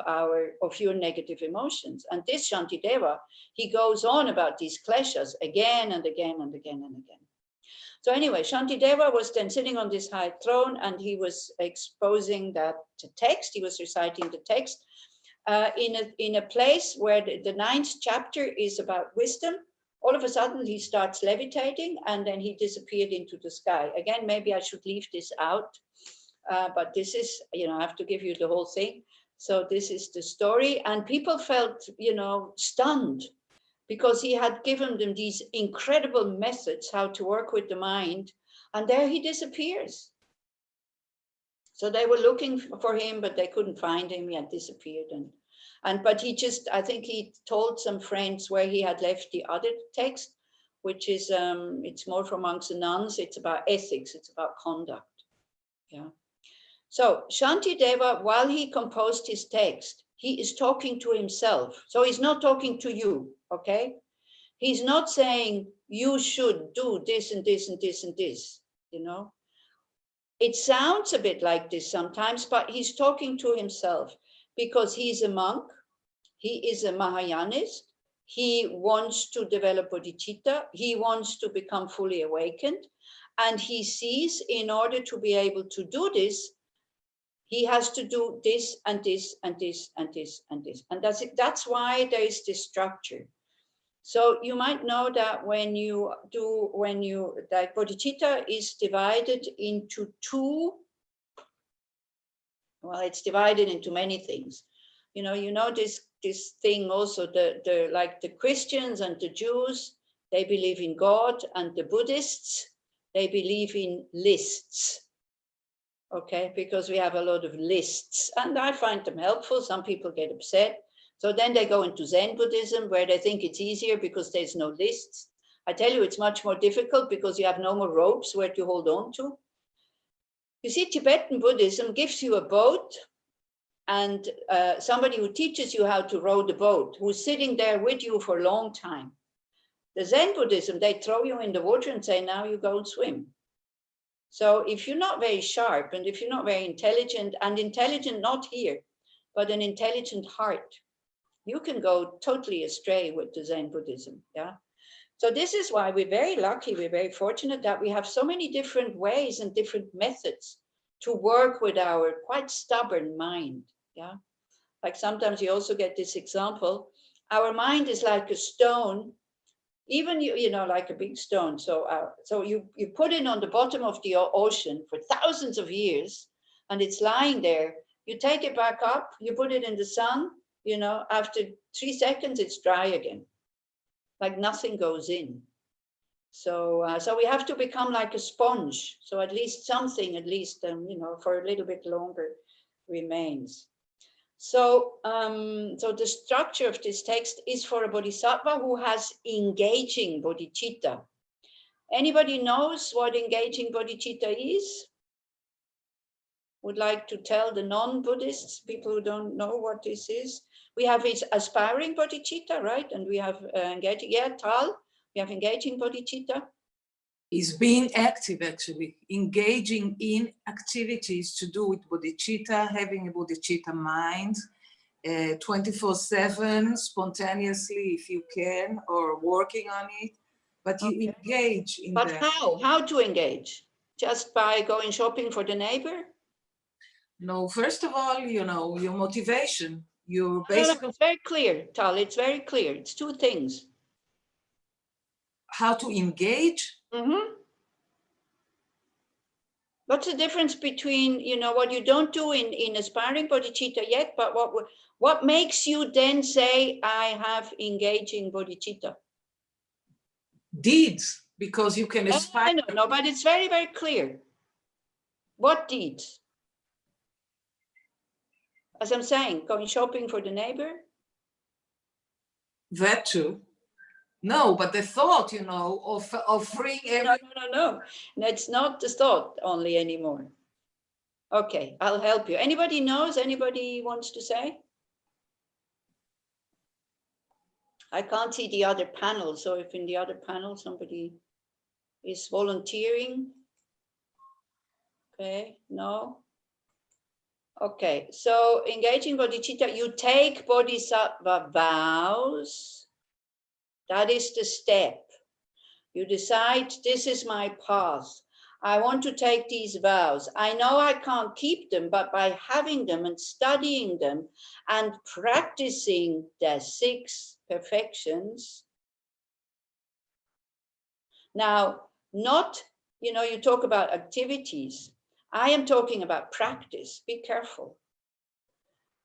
your negative emotions. And this Shantideva, he goes on about these kleshas again and again and again and again. So anyway, Shantideva was then sitting on this high throne and he was exposing that text. He was reciting the text in a place where the 9th chapter is about wisdom. All of a sudden he starts levitating and then he disappeared into the sky. Again, maybe I should leave this out, but this is, you know, I have to give you the whole thing. So this is the story, and people felt, you know, stunned, because he had given them these incredible methods how to work with the mind, and there he disappears. So they were looking for him, but they couldn't find him. He had disappeared, but he just, I think he told some friends where he had left the other text, which is it's more for monks and nuns. It's about ethics. It's about conduct. Yeah. So Shantideva, while he composed his text, he is talking to himself. So he's not talking to you, okay? He's not saying you should do this and this and this and this, you know? It sounds a bit like this sometimes, but he's talking to himself because he's a monk. He is a Mahayanist. He wants to develop bodhicitta. He wants to become fully awakened. And he sees in order to be able to do this, he has to do this and this and this and this and this. And that's it. That's why there is this structure. So you might know that that bodhicitta is divided into two, well, it's divided into many things. You know this this thing also, like the Christians and the Jews, they believe in God, and the Buddhists, they believe in lists. Okay, because we have a lot of lists, and I find them helpful. Some people get upset. So then they go into Zen Buddhism, where they think it's easier because there's no lists. I tell you, it's much more difficult because you have no more ropes where to hold on to. You see, Tibetan Buddhism gives you a boat and somebody who teaches you how to row the boat, who's sitting there with you for a long time. The Zen Buddhism, they throw you in the water and say, now you go and swim. So if you're not very sharp, and if you're not very intelligent, and intelligent not here, but an intelligent heart, you can go totally astray with the Zen Buddhism, yeah? So this is why we're very lucky, we're very fortunate that we have so many different ways and different methods to work with our quite stubborn mind, yeah? Like sometimes you also get this example, our mind is like a stone, even you know, like a big stone. So you put it on the bottom of the ocean for thousands of years, and it's lying there. You take it back up, you put it in the sun, you know, after 3 seconds, it's dry again. Like nothing goes in. So we have to become like a sponge. So at least something, you know, for a little bit longer remains. So, so the structure of this text is for a bodhisattva who has engaging bodhicitta. Anybody knows what engaging bodhicitta is? Would like to tell the non-Buddhists, people who don't know what this is? We have his aspiring bodhicitta, right? And we have engaging, yeah, Tal, we have engaging bodhicitta. Is being active, actually, engaging in activities to do with bodhicitta, having a bodhicitta mind, 24/7, spontaneously if you can, or working on it, but you engage in But that. how to engage? Just by going shopping for the neighbor? No, first of all, you know, your motivation, your basic. No, it's very clear, Tal, it's very clear. It's 2 things. How to engage? Mm-hmm. What's the difference between, you know, what you don't do in aspiring bodhicitta yet, but what makes you then say, I have engaging bodhicitta? Deeds, because you can aspire. No, but it's very, very clear. What deeds? As I'm saying, going shopping for the neighbor? That too. No, but the thought, you know, of freeing every. No. That's not the thought only anymore. Okay, I'll help you. Anybody knows? Anybody wants to say? I can't see the other panel. So if in the other panel somebody is volunteering. Okay, no. Okay, so engaging bodhicitta, you take bodhisattva vows. That is the step. You decide, this is my path. I want to take these vows. I know I can't keep them, but by having them and studying them and practicing the 6 perfections. Now, not, you know, you talk about activities. I am talking about practice. Be careful.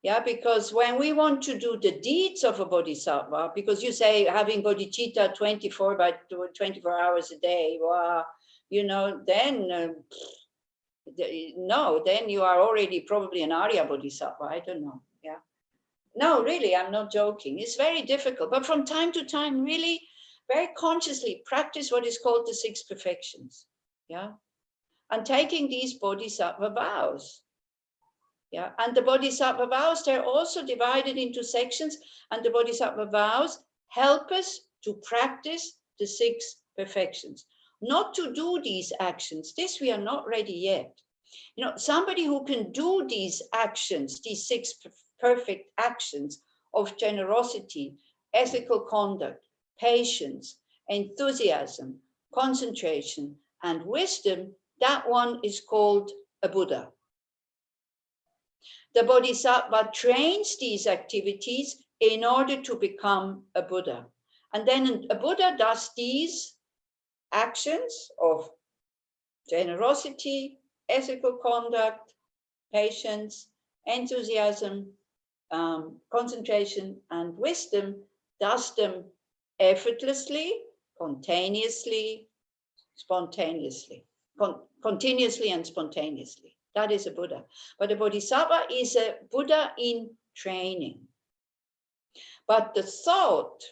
Yeah, because when we want to do the deeds of a bodhisattva, because you say having bodhicitta 24 hours a day, well, you know, then no, then you are already probably an Arya bodhisattva. I don't know. Yeah. No, really, I'm not joking. It's very difficult, but from time to time, really very consciously practice what is called the 6 perfections. Yeah. And taking these bodhisattva vows. Yeah, and the bodhisattva vows, they're also divided into sections, and the bodhisattva vows help us to practice the 6 perfections. Not to do these actions, this we are not ready yet. You know, somebody who can do these actions, these 6 perfect actions of generosity, ethical conduct, patience, enthusiasm, concentration, and wisdom, that one is called a Buddha. The bodhisattva trains these activities in order to become a Buddha. And then a Buddha does these actions of generosity, ethical conduct, patience, enthusiasm, concentration and wisdom, does them effortlessly, spontaneously, continuously and spontaneously. That is a Buddha. But a Bodhisattva is a Buddha in training. But the thought,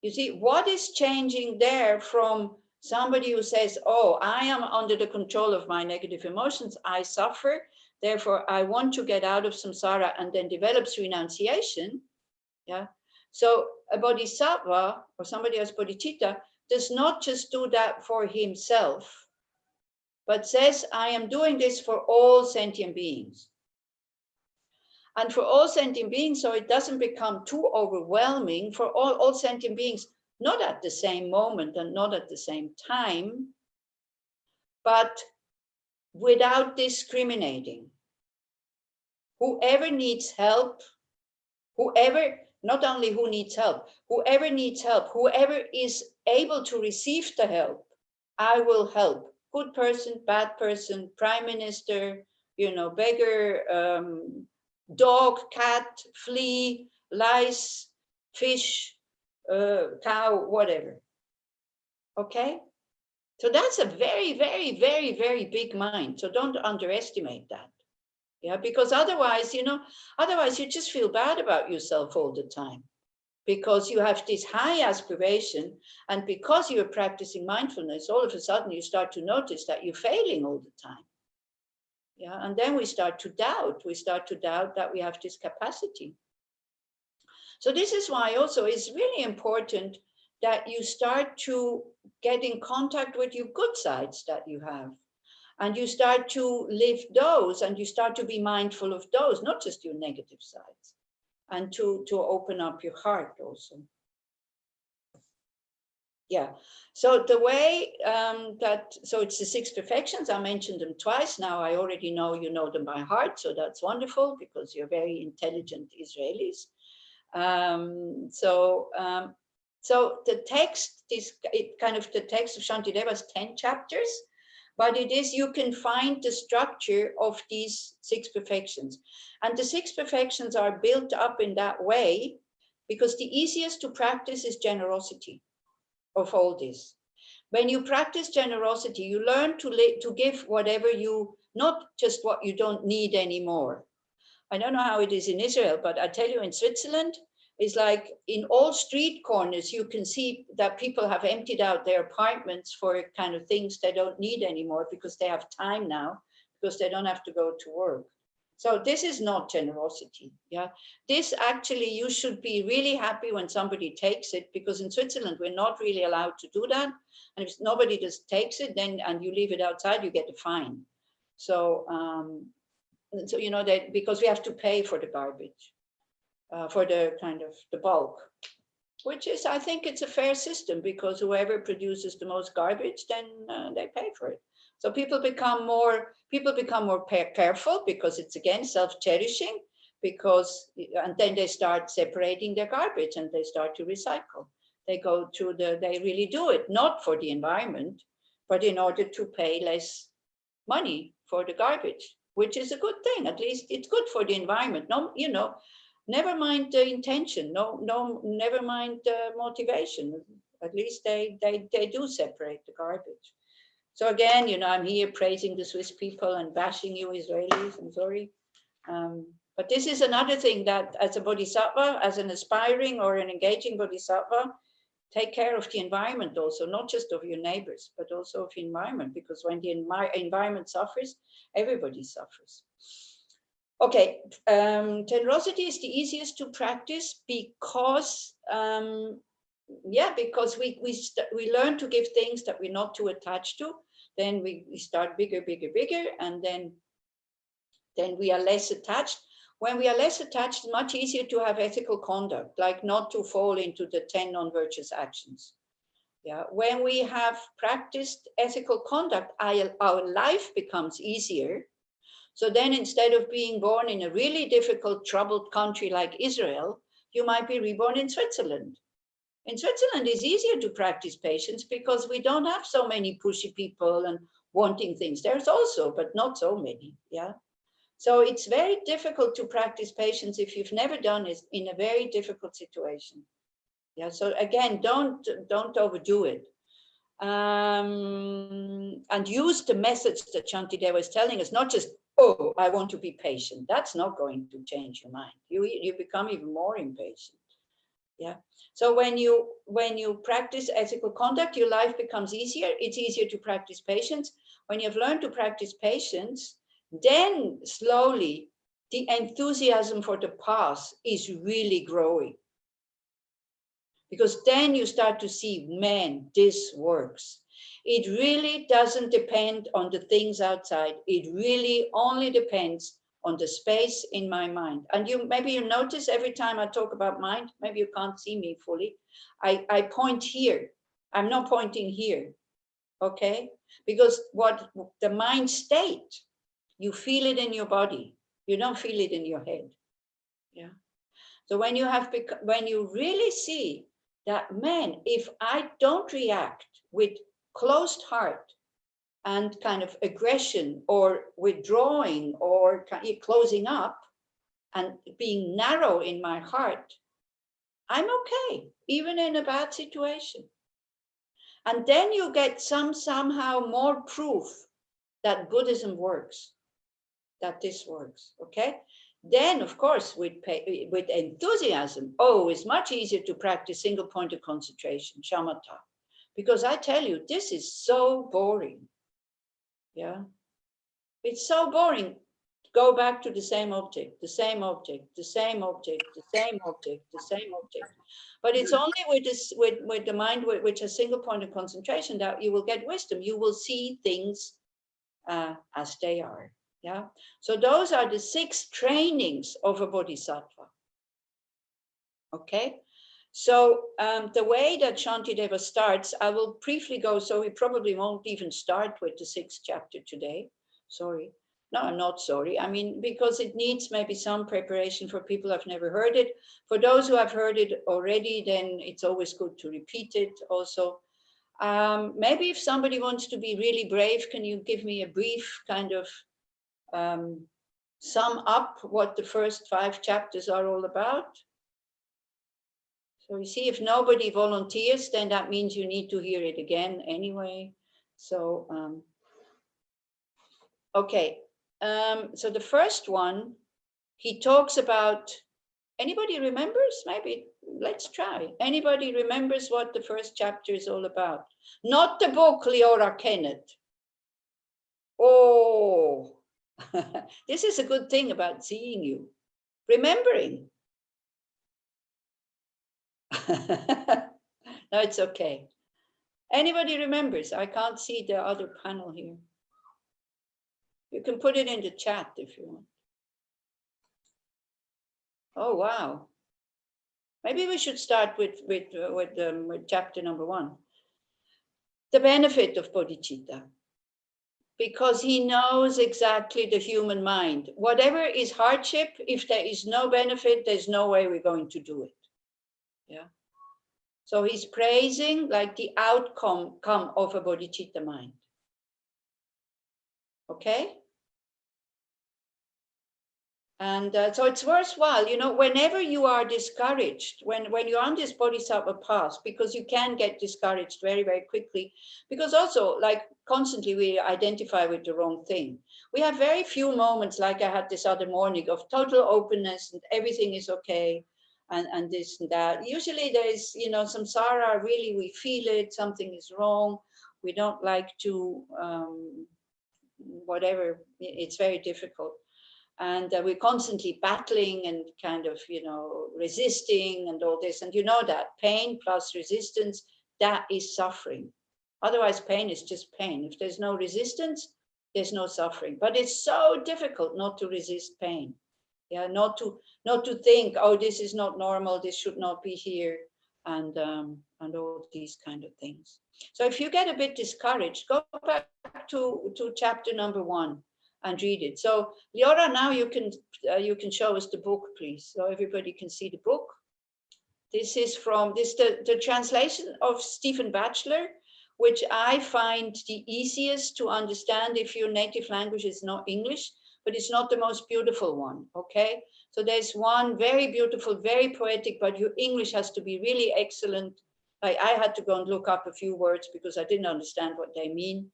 you see, what is changing there from somebody who says, oh, I am under the control of my negative emotions, I suffer, therefore I want to get out of samsara, and then develops renunciation. Yeah. So a Bodhisattva or somebody else, bodhicitta, does not just do that for himself, but says, I am doing this for all sentient beings. And for all sentient beings, so it doesn't become too overwhelming, for all sentient beings, not at the same moment and not at the same time, but without discriminating. Whoever needs help, whoever, not only who needs help, whoever is able to receive the help, I will help. Good person, bad person, prime minister, beggar, dog, cat, flea, lice, fish, cow, whatever. Okay? So that's a very, very, very, very big mind. So don't underestimate that. Yeah, because otherwise, otherwise you just feel bad about yourself all the time, because you have this high aspiration, and because you're practicing mindfulness, all of a sudden you start to notice that you're failing all the time. Yeah, and then we start to doubt that we have this capacity. So this is why also it's really important that you start to get in contact with your good sides that you have. And you start to live those, and you start to be mindful of those, not just your negative sides, and to open up your heart also. Yeah, so the way so it's the 6 perfections. I mentioned them twice now. I already know you know them by heart, so that's wonderful, because you're very intelligent Israelis. So the text is the text of Shantideva is 10 chapters. But it is, you can find the structure of these 6 perfections. And the 6 perfections are built up in that way because the easiest to practice is generosity of all this. When you practice generosity, you learn to give whatever you, not just what you don't need anymore. I don't know how it is in Israel, but I tell you, in Switzerland, it's like in all street corners, you can see that people have emptied out their apartments for kind of things they don't need anymore, because they have time now, because they don't have to go to work. So this is not generosity. Yeah, this actually, you should be really happy when somebody takes it, because in Switzerland, we're not really allowed to do that. And if nobody just takes it, then, and you leave it outside, you get a fine. So, that because we have to pay for the garbage. For the kind of the bulk, which is, I think it's a fair system, because whoever produces the most garbage, then they pay for it. So people become more careful, because it's again self-cherishing, and then they start separating their garbage and they start to recycle. They go to they really do it, not for the environment, but in order to pay less money for the garbage, which is a good thing. At least it's good for the environment. No, never mind the intention. Never mind the motivation. At least they do separate the garbage. So again, I'm here praising the Swiss people and bashing you Israelis. I'm sorry. But this is another thing, that as a bodhisattva, as an aspiring or an engaging bodhisattva, take care of the environment also, not just of your neighbors, but also of the environment, because when the environment suffers, everybody suffers. Okay, generosity is the easiest to practice because, because we learn to give things that we're not too attached to. Then we start bigger, and then we are less attached. When we are less attached, it's much easier to have ethical conduct, like not to fall into the 10 non-virtuous actions. Yeah, when we have practiced ethical conduct, our life becomes easier. So then, instead of being born in a really difficult, troubled country like Israel, you might be reborn in Switzerland. In Switzerland, it's easier to practice patience because we don't have so many pushy people and wanting things. There's also, but not so many. Yeah. So it's very difficult to practice patience if you've never done it in a very difficult situation. Yeah, so again, don't overdo it. And use the methods that Shantideva is telling us, not just, oh, I want to be patient. That's not going to change your mind. You become even more impatient. Yeah. So when you practice ethical conduct, your life becomes easier. It's easier to practice patience. When you've learned to practice patience, then slowly the enthusiasm for the path is really growing. Because then you start to see, man, this works. It really doesn't depend on the things outside. It really only depends on the space in my mind. And maybe you notice every time I talk about mind, maybe you can't see me fully, I point here. I'm not pointing here, okay? Because what the mind state, you feel it in your body. You don't feel it in your head, yeah? So when you really see that, man, if I don't react with closed heart and kind of aggression or withdrawing or closing up and being narrow in my heart, I'm okay, even in a bad situation. And then you get somehow more proof that Buddhism works, that this works, okay? Then, of course, with enthusiasm, it's much easier to practice single point of concentration, shamatha, because I tell you, this is so boring. Yeah, it's so boring. Go back to the same object, the same object, the same object, the same object, the same object. But it's only with this, with the mind which has single point of concentration that you will get wisdom. You will see things as they are. Yeah, so those are the 6 trainings of a bodhisattva. Okay, so the way that Shantideva starts, I will briefly go, so we probably won't even start with the 6th chapter today. Sorry. No, I'm not sorry. I mean, because it needs maybe some preparation for people who have never heard it. For those who have heard it already, then it's always good to repeat it also. Maybe if somebody wants to be really brave, can you give me a brief kind of sum up what the first 5 chapters are all about? So you see, if nobody volunteers, then that means you need to hear it again anyway. So, okay. So the first one, he talks about, anybody remembers? Maybe let's try. Anybody remembers what the first chapter is all about? Not the book, Leora Kenneth. Oh, this is a good thing about seeing you. Remembering. No, it's okay. Anybody remembers? I can't see the other panel here. You can put it in the chat if you want. Oh, wow. Maybe we should start with chapter number 1. The benefit of bodhicitta. Because he knows exactly the human mind. Whatever is hardship, if there is no benefit, there's no way we're going to do it. Yeah. So he's praising like the outcome of a bodhicitta mind. Okay? And so it's worthwhile, you know, whenever you are discouraged, when you're on this bodhisattva path, because you can get discouraged very, very quickly, because also like constantly we identify with the wrong thing. We have very few moments like I had this other morning of total openness and everything is okay and this and that. Usually there's, you know, samsara, really we feel it, something is wrong. We don't like to, whatever, it's very difficult. And we're constantly battling and kind of, you know, resisting and all this. And you know that pain plus resistance, that is suffering. Otherwise, pain is just pain. If there's no resistance, there's no suffering. But it's so difficult not to resist pain. Yeah, not to think, oh, this is not normal, this should not be here, and all these kind of things. So if you get a bit discouraged, go back to chapter number 1. And read it. So Leora, now you can show us the book, please, so everybody can see the book. This is from the translation of Stephen Batchelor, which I find the easiest to understand if your native language is not English, but it's not the most beautiful one, okay? So there's one very beautiful, very poetic, but your English has to be really excellent. I had to go and look up a few words because I didn't understand what they mean.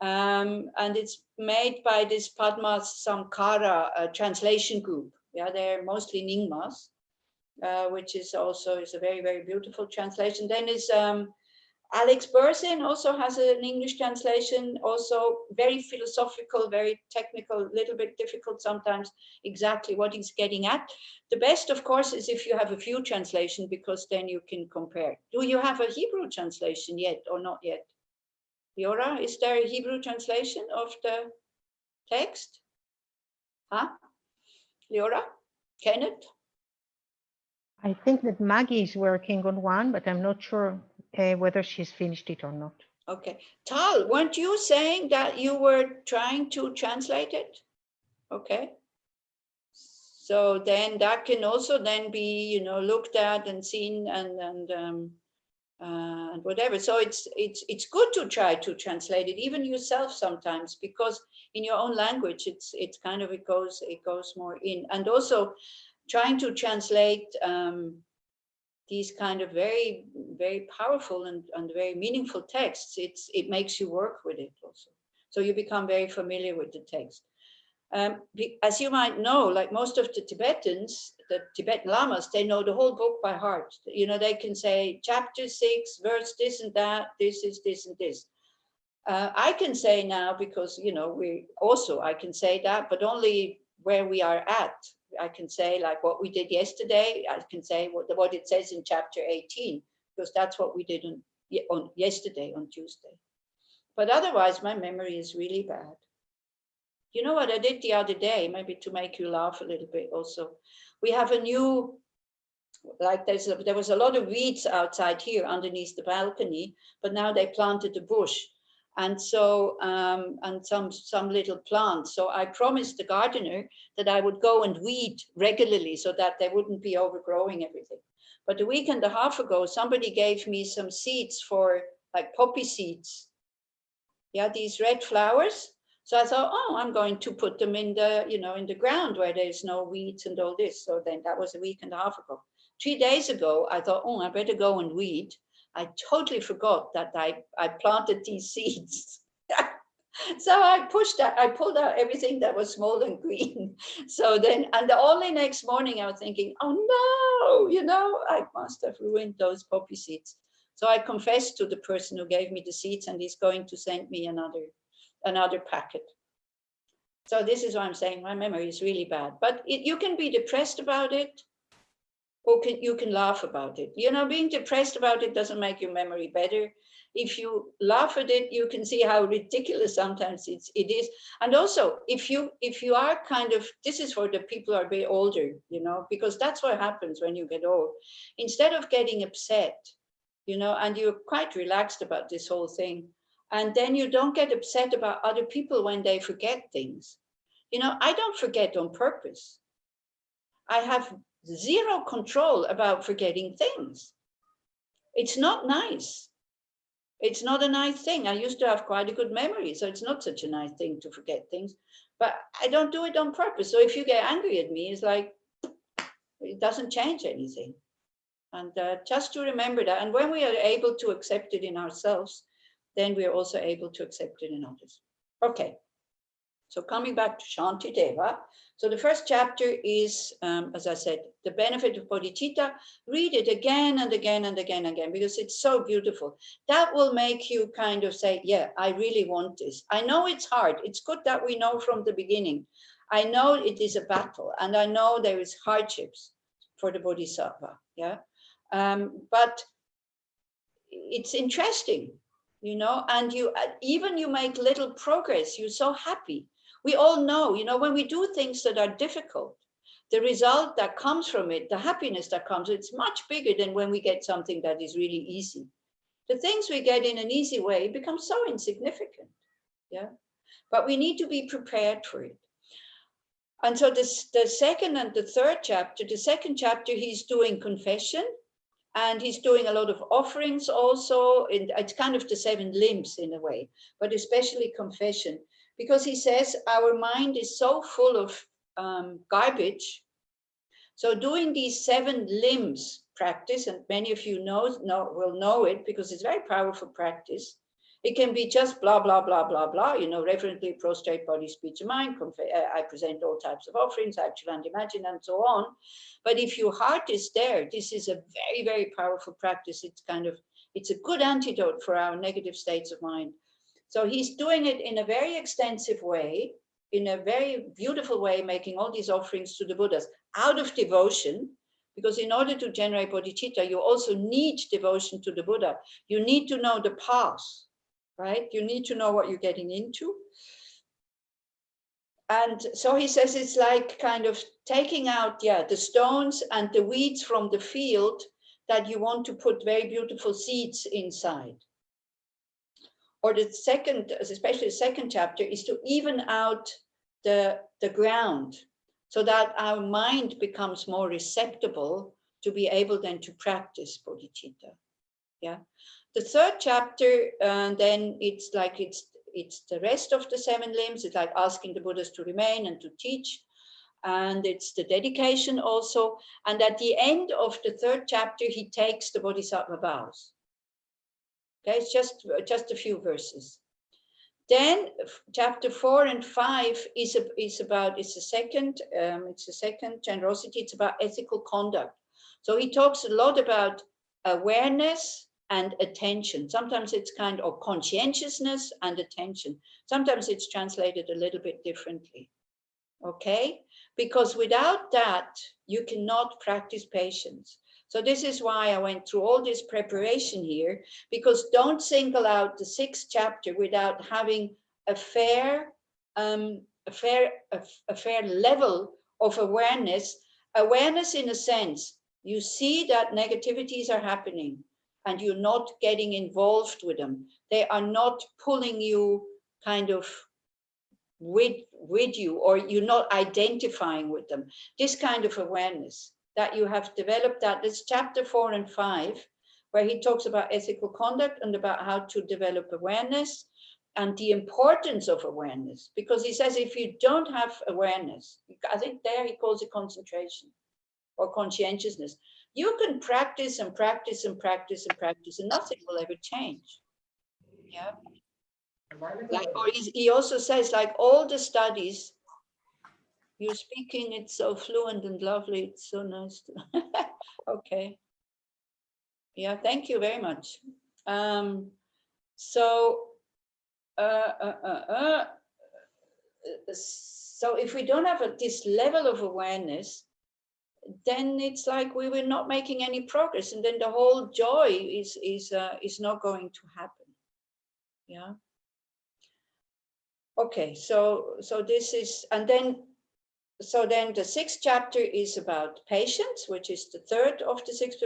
And it's made by this Padma Sankara translation group. Yeah, they're mostly Nyingmas, which is also a very, very beautiful translation. Then is Alex Bursin also has an English translation, also very philosophical, very technical, a little bit difficult sometimes exactly what he's getting at. The best, of course, is if you have a few translations, because then you can compare. Do you have a Hebrew translation yet or not yet? Liora, is there a Hebrew translation of the text? Huh? Liora? Kenneth? I think that Maggie is working on one, but I'm not sure whether she's finished it or not. Okay. Tal, weren't you saying that you were trying to translate it? Okay. So then that can also then be, you know, looked at and seen and whatever. So it's good to try to translate it, even yourself sometimes, because in your own language, it's kind of, it goes more in. And also trying to translate these kind of very, very powerful and very meaningful texts, it makes you work with it also. So you become very familiar with the text. As you might know, like most of the Tibetans, the Tibetan Lamas, they know the whole book by heart. You know, they can say chapter 6, verse this and that, this is this and this. I can say now, because, you know, I can say that, but only where we are at. I can say like what we did yesterday. I can say what it says in chapter 18, because that's what we did on yesterday, on Tuesday. But otherwise, my memory is really bad. You know what I did the other day, maybe to make you laugh a little bit also. We have a new, like there was a lot of weeds outside here underneath the balcony, but now they planted a bush. And so, and some little plants. So I promised the gardener that I would go and weed regularly so that they wouldn't be overgrowing everything. But a week and a half ago, somebody gave me some seeds for like poppy seeds. Yeah, these red flowers. So I thought, oh, I'm going to put them in the, you know, in the ground where there's no weeds and all this. So then that was a week and a half ago. 3 days ago, I thought, oh, I better go and weed. I totally forgot that I planted these seeds. So I pulled out everything that was small and green. So then, and the only next morning I was thinking, oh no, you know, I must have ruined those poppy seeds. So I confessed to the person who gave me the seeds, and he's going to send me another packet. So this is what I'm saying, my memory is really bad, but you can be depressed about it, or you can laugh about it. You know, being depressed about it doesn't make your memory better. If you laugh at it, you can see how ridiculous sometimes it is. And also, if you are kind of, this is for the people who are a bit older, you know, because that's what happens when you get old. Instead of getting upset, you know, and you're quite relaxed about this whole thing, and then you don't get upset about other people when they forget things. You know, I don't forget on purpose. I have zero control about forgetting things. It's not nice. It's not a nice thing. I used to have quite a good memory, so it's not such a nice thing to forget things, but I don't do it on purpose. So if you get angry at me, it's like, it doesn't change anything. And just to remember that. And when we are able to accept it in ourselves, then we are also able to accept it in others. Okay. So coming back to Shantideva. So the first chapter is, as I said, the benefit of bodhicitta. Read it again and again and again and again, because it's so beautiful. That will make you kind of say, yeah, I really want this. I know it's hard. It's good that we know from the beginning. I know it is a battle, and I know there is hardships for the Bodhisattva. Yeah. But it's interesting, you know, and you make little progress. You're so happy. We all know, you know, when we do things that are difficult, the result that comes from it, the happiness that comes, it's much bigger than when we get something that is really easy. The things we get in an easy way become so insignificant. Yeah. But we need to be prepared for it. And so the second and the third chapter, the second chapter, he's doing confession, and he's doing a lot of offerings also. It's kind of the 7 limbs in a way, but especially confession, because he says our mind is so full of garbage. So doing these 7 limbs practice, and many of you will know it because it's very powerful practice. It can be just blah, blah, blah, blah, blah, you know, reverently prostrate body, speech, and mind. I present all types of offerings, actual and imagine, and so on. But if your heart is there, this is a very, very powerful practice. It's a good antidote for our negative states of mind. So he's doing it in a very extensive way, in a very beautiful way, making all these offerings to the Buddhas out of devotion, because in order to generate bodhicitta, you also need devotion to the Buddha. You need to know the path, right? You need to know what you're getting into. And so he says it's like kind of taking out, the stones and the weeds from the field that you want to put very beautiful seeds inside. Or the second, especially the second chapter, is to even out the ground so that our mind becomes more receptible to be able then to practice bodhicitta. Yeah. The third chapter, then it's like it's the rest of the 7 limbs. It's like asking the Buddhas to remain and to teach. And it's the dedication also. And at the end of the third chapter, he takes the Bodhisattva vows. Okay, it's just a few verses. Then chapter 4 and 5 is the second generosity. It's about ethical conduct. So he talks a lot about awareness and attention. Sometimes it's or conscientiousness and attention. Sometimes it's translated a little bit differently. Okay, because without that you cannot practice patience. So this is why I went through all this preparation here, because don't single out the 6th chapter without having a fair level of awareness. Awareness in a sense, you see that negativities are happening and you're not getting involved with them. They are not pulling you kind of with you, or you're not identifying with them. This kind of awareness that you have developed, that is chapter 4 and 5, where he talks about ethical conduct and about how to develop awareness and the importance of awareness. Because he says if you don't have awareness, I think there he calls it concentration or conscientiousness, you can practice and practice and practice and practice and nothing will ever change. Yeah. He also says, like all the studies, you're speaking it so fluent and lovely. It's so nice. Okay. Yeah, thank you very much. So if we don't have this level of awareness, then it's like we were not making any progress, and then the whole joy is not going to happen. Yeah. Okay, so this is, and then the 6th chapter is about patience, which is the 3rd of the 6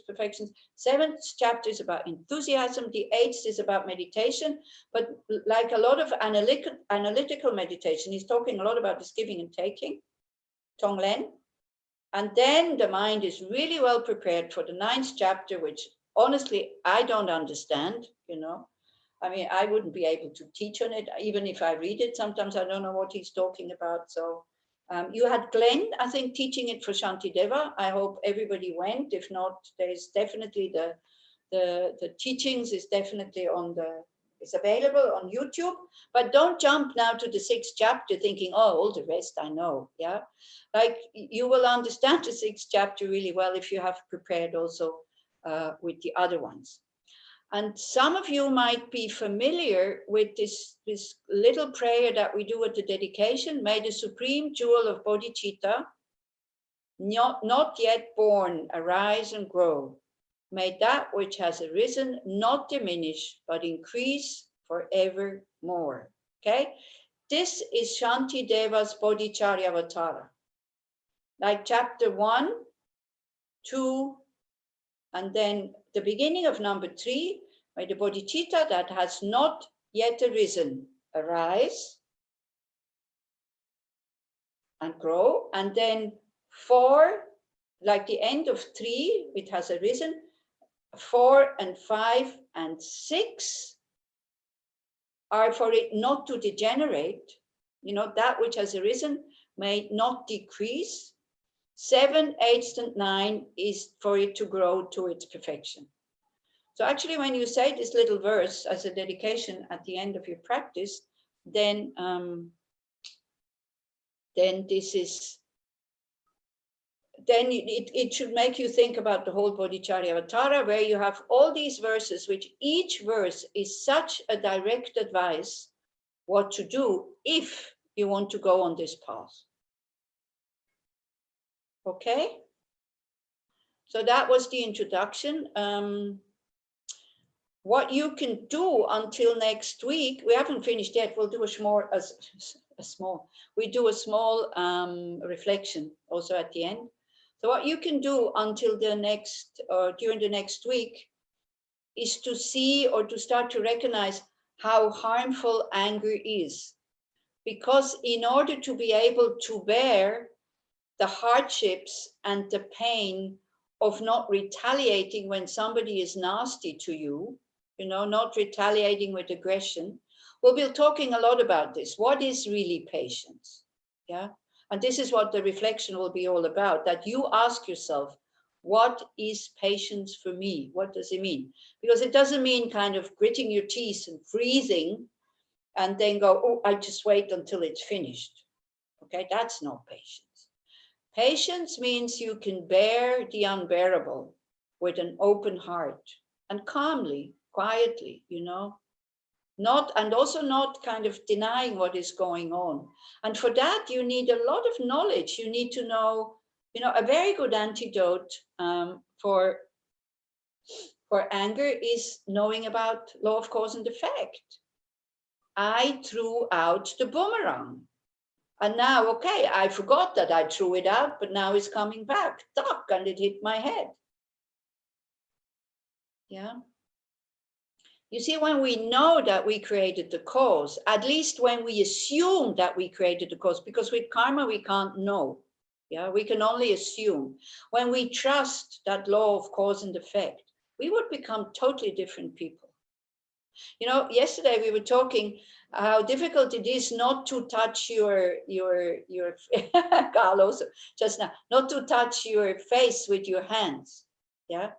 perfections. 7th chapter is about enthusiasm. The 8th is about meditation, but like a lot of analytical meditation, he's talking a lot about this giving and taking, Tonglen. And then the mind is really well prepared for the 9th chapter, which honestly, I don't understand, you know. I mean, I wouldn't be able to teach on it, even if I read it. Sometimes I don't know what he's talking about. So you had Glenn, I think, teaching it for Shantideva. I hope everybody went. If not, there's definitely the teachings is definitely it's available on YouTube. But don't jump now to the 6th chapter thinking, oh, all the rest I know. Yeah, like you will understand the 6th chapter really well if you have prepared also with the other ones. And some of you might be familiar with this little prayer that we do at the dedication. May the supreme jewel of bodhicitta, not yet born, arise and grow. May that which has arisen not diminish, but increase forevermore. Okay? This is Shantideva's Bodhicharyavatara. Like chapter 1, 2, and then the beginning of number 3, by the bodhicitta that has not yet arisen, arise and grow. And then 4, like the end of 3, it has arisen. 4 and 5 and 6 are for it not to degenerate. You know, that which has arisen may not decrease. 7, 8, and 9 is for it to grow to its perfection. So actually, when you say this little verse as a dedication at the end of your practice, then this is, then it should make you think about the whole Bodhicharyavatara, where you have all these verses, which each verse is such a direct advice what to do if you want to go on this path. Okay? So that was the introduction. What you can do until next week, we haven't finished yet. We'll do a small reflection also at the end. So what you can do until the next, or during the next week, is to see or to start to recognize how harmful anger is. Because in order to be able to bear the hardships and the pain of not retaliating when somebody is nasty to you, you know, not retaliating with aggression. We'll be talking a lot about this. What is really patience? Yeah. And this is what the reflection will be all about, that you ask yourself, what is patience for me? What does it mean? Because it doesn't mean kind of gritting your teeth and freezing and then go, oh, I just wait until it's finished. Okay, that's not patience. Patience means you can bear the unbearable with an open heart and calmly, quietly, you know, and also not kind of denying what is going on. And for that, you need a lot of knowledge. You need to know, you know, a very good antidote for anger is knowing about law of cause and effect. I threw out the boomerang. And now, okay, I forgot that I threw it out, but now it's coming back. Tuck, and it hit my head. Yeah. You see, when we know that we created the cause, at least when we assume that we created the cause, because with karma, we can't know. Yeah, we can only assume. When we trust that law of cause and effect, we would become totally different people. You know, yesterday we were talking how difficult it is not to touch your Carlos just now, not to touch your face with your hands. Yeah.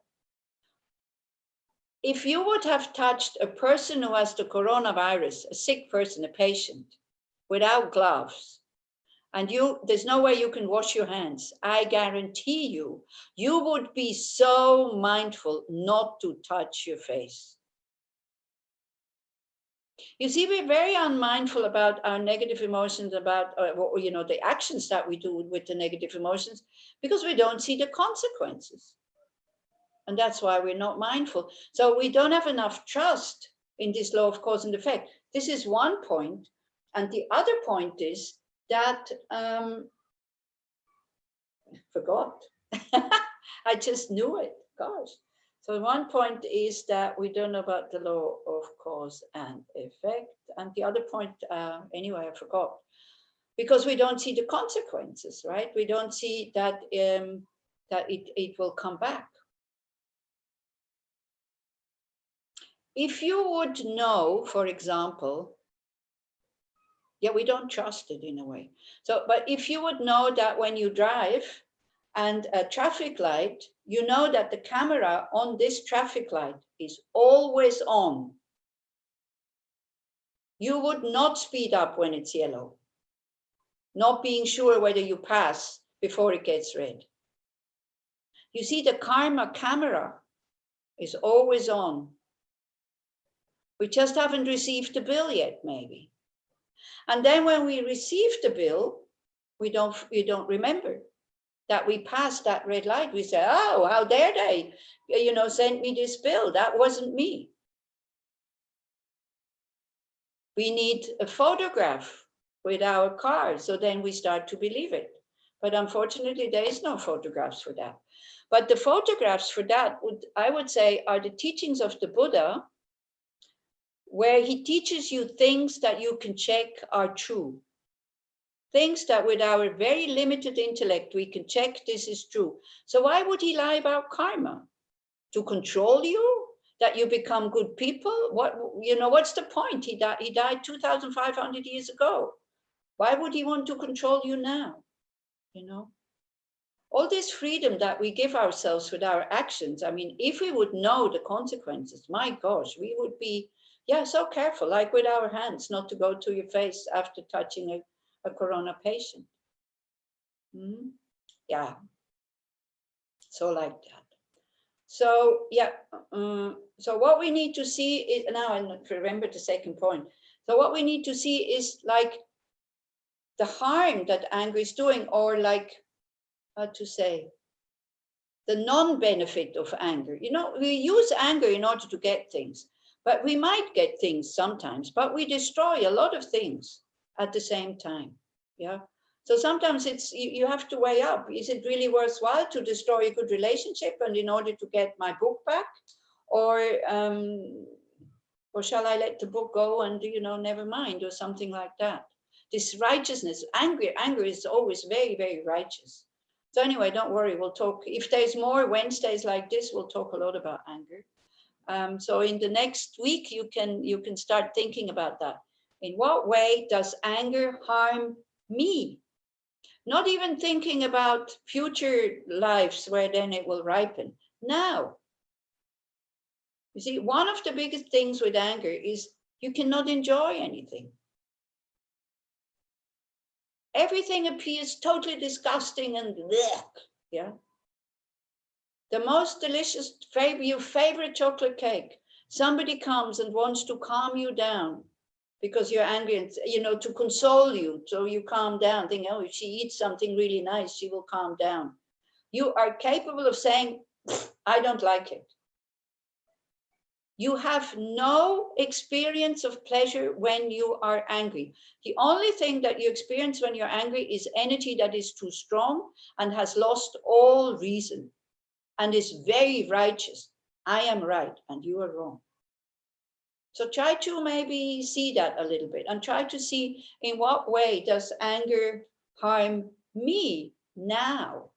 If you would have touched a person who has the coronavirus, a sick person, a patient, without gloves, and there's no way you can wash your hands, I guarantee you, you would be so mindful not to touch your face. You see, we're very unmindful about our negative emotions, about you know, the actions that we do with the negative emotions, because we don't see the consequences. And that's why we're not mindful. So we don't have enough trust in this law of cause and effect. This is one point. And the other point is that, forgot. I just knew it, gosh. So one point is that we don't know about the law of cause and effect. And the other point, anyway, I forgot. Because we don't see the consequences, right? We don't see that, that it will come back. If you would know, for example, yeah, we don't trust it in a way. So, but if you would know that when you drive and a traffic light, you know that the camera on this traffic light is always on. You would not speed up when it's yellow, not being sure whether you pass before it gets red. You see, the karma camera is always on. We just haven't received the bill yet, maybe. And then when we receive the bill, we don't remember that we passed that red light. We say, oh, how dare they, you know, send me this bill? That wasn't me. We need a photograph with our car, so then we start to believe it. But unfortunately, there is no photographs for that. But the photographs for that, I would say, are the teachings of the Buddha, where he teaches you things that you can check are true. Things that with our very limited intellect, we can check this is true. So why would he lie about karma? To control you? that you become good people? What, you know, what's the point? He died 2,500 years ago. Why would he want to control you now? You know, all this freedom that we give ourselves with our actions. I mean, if we would know the consequences, my gosh, we would be, yeah, so careful, like with our hands, not to go to your face after touching a corona patient. Yeah, so like that. So yeah, so what we need to see is, now I remember the second point. So what we need to see is like the harm that anger is doing, or like, how to say, the non-benefit of anger. You know, we use anger in order to get things, but we might get things sometimes, but we destroy a lot of things at the same time. Yeah. So sometimes it's, you have to weigh up. Is it really worthwhile to destroy a good relationship and in order to get my book back? Or shall I let the book go and, you know, never mind, or something like that? This righteousness, anger is always very, very righteous. So anyway, don't worry, we'll talk. If there's more Wednesdays like this, we'll talk a lot about anger. So in the next week, you can start thinking about that. In what way does anger harm me? Not even thinking about future lives where then it will ripen. Now, you see, one of the biggest things with anger is you cannot enjoy anything. Everything appears totally disgusting and blech, yeah. The most delicious, your favorite chocolate cake, somebody comes and wants to calm you down because you're angry, and, you know, to console you, so you calm down, think, oh, if she eats something really nice, she will calm down. You are capable of saying, I don't like it. You have no experience of pleasure when you are angry. The only thing that you experience when you're angry is energy that is too strong and has lost all reason and is very righteous. I am right and you are wrong. So try to maybe see that a little bit and try to see in what way does anger harm me now?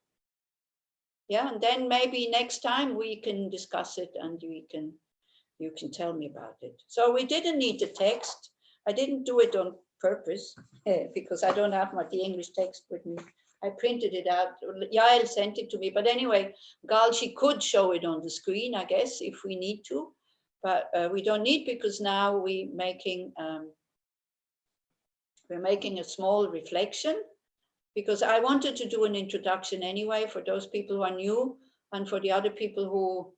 Yeah, and then maybe next time we can discuss it and you can tell me about it. So we didn't need the text. I didn't do it on purpose because I don't have the English text with me. I printed it out. Yael sent it to me. But anyway, Gal, she could show it on the screen, I guess, if we need to. But we don't need, because now we're making a small reflection, because I wanted to do an introduction anyway for those people who are new, and for the other people who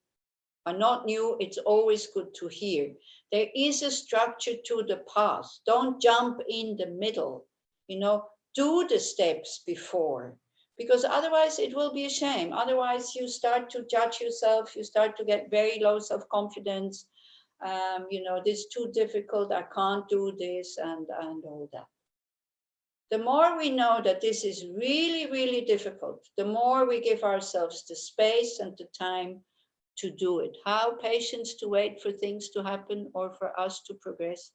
are not new, it's always good to hear. There is a structure to the path. Don't jump in the middle, you know, do the steps before, because otherwise it will be a shame. Otherwise you start to judge yourself, you start to get very low self-confidence. You know, this is too difficult, I can't do this, and all that. The more we know that this is really, really difficult, the more we give ourselves the space and the time to do it. How patience to wait for things to happen or for us to progress.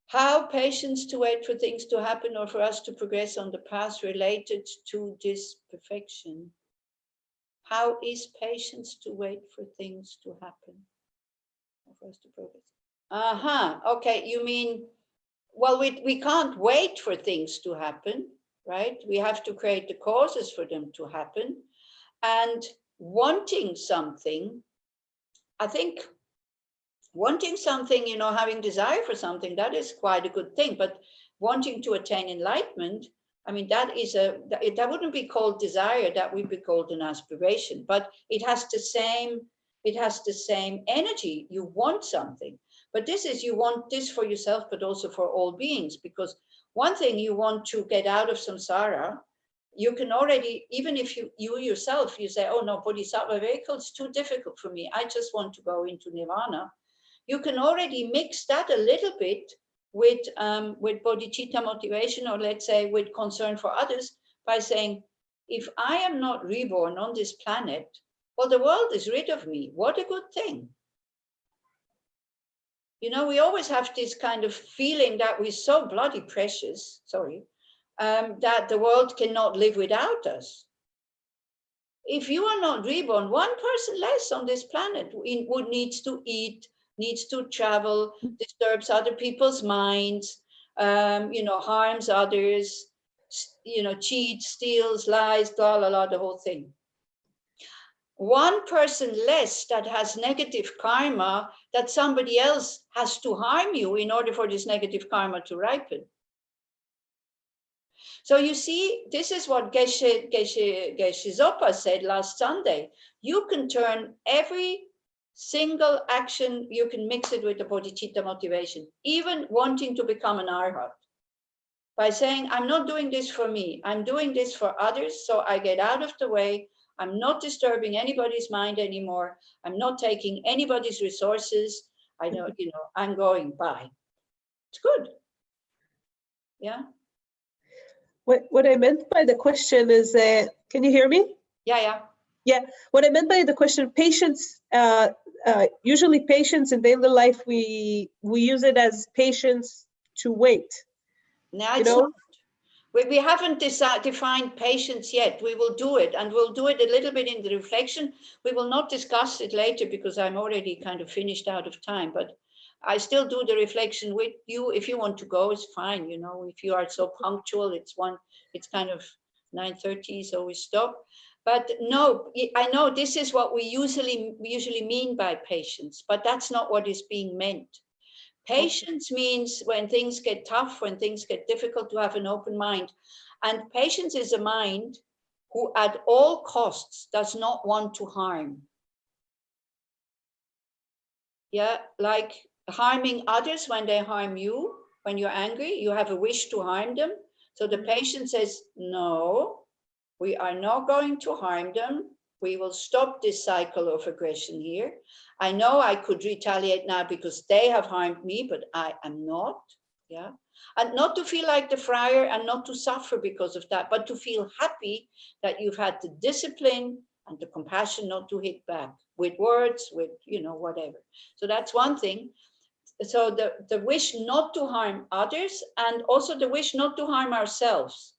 How patience to wait for things to happen or for us to progress on the path related to this perfection. How is patience to wait for things to happen or for us to progress? Okay, you mean, well, we can't wait for things to happen, right? We have to create the causes for them to happen. And wanting something, I think wanting something, you know, having desire for something, that is quite a good thing. But wanting to attain enlightenment, I mean, that wouldn't be called desire, that would be called an aspiration, but it has the same energy. You want something, but this is, you want this for yourself, but also for all beings, because one thing, you want to get out of samsara. You can already, even if you yourself, you say, oh no, Bodhisattva vehicle is too difficult for me, I just want to go into nirvana. You can already mix that a little bit with bodhicitta motivation, or let's say with concern for others, by saying, if I am not reborn on this planet, well, the world is rid of me. What a good thing. You know, we always have this kind of feeling that we're so bloody precious, that the world cannot live without us. if you are not reborn, one person less on this planet would needs to eat, needs to travel, disturbs other people's minds, you know, harms others, you know, cheats, steals, lies, blah, blah, blah, the whole thing. One person less that has negative karma, that somebody else has to harm you in order for this negative karma to ripen. So you see, this is what Geshe Zopa said last Sunday. You can turn every single action, you can mix it with the bodhicitta motivation, even wanting to become an arhat. By saying, I'm not doing this for me, I'm doing this for others, so I get out of the way. I'm not disturbing anybody's mind anymore. I'm not taking anybody's resources. I know, you know, I'm going by. It's good. Yeah. What I meant by the question is, can you hear me? Yeah, yeah. Yeah, what I meant by the question, patience, usually patience in daily life, we use it as patience to wait. No, it's not. We haven't defined patience yet. We will do it, and we'll do it a little bit in the reflection. We will not discuss it later because I'm already kind of finished out of time, but I still do the reflection with you. If you want to go, it's fine. You know, if you are so punctual, it's kind of 9:30, so we stop. But no, I know this is what we usually mean by patience, but that's not what is being meant. Patience means when things get tough, when things get difficult, to have an open mind. And patience is a mind who at all costs does not want to harm. Yeah, like harming others when they harm you, when you're angry, you have a wish to harm them. So the patient says, no, we are not going to harm them. We will stop this cycle of aggression here. I know I could retaliate now because they have harmed me, but I am not. Yeah. And not to feel like the friar and not to suffer because of that, but to feel happy that you've had the discipline and the compassion not to hit back with words, with, you know, whatever. So that's one thing. So the wish not to harm others, and also the wish not to harm ourselves.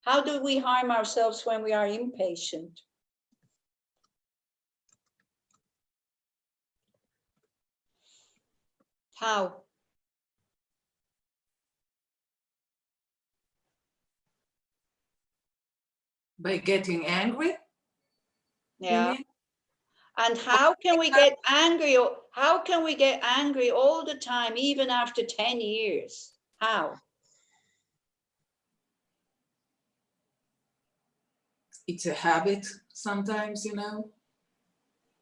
How do we harm ourselves when we are impatient? How? By getting angry? Yeah. And how can we get angry? How can we get angry all the time, even after 10 years? How? It's a habit sometimes, you know,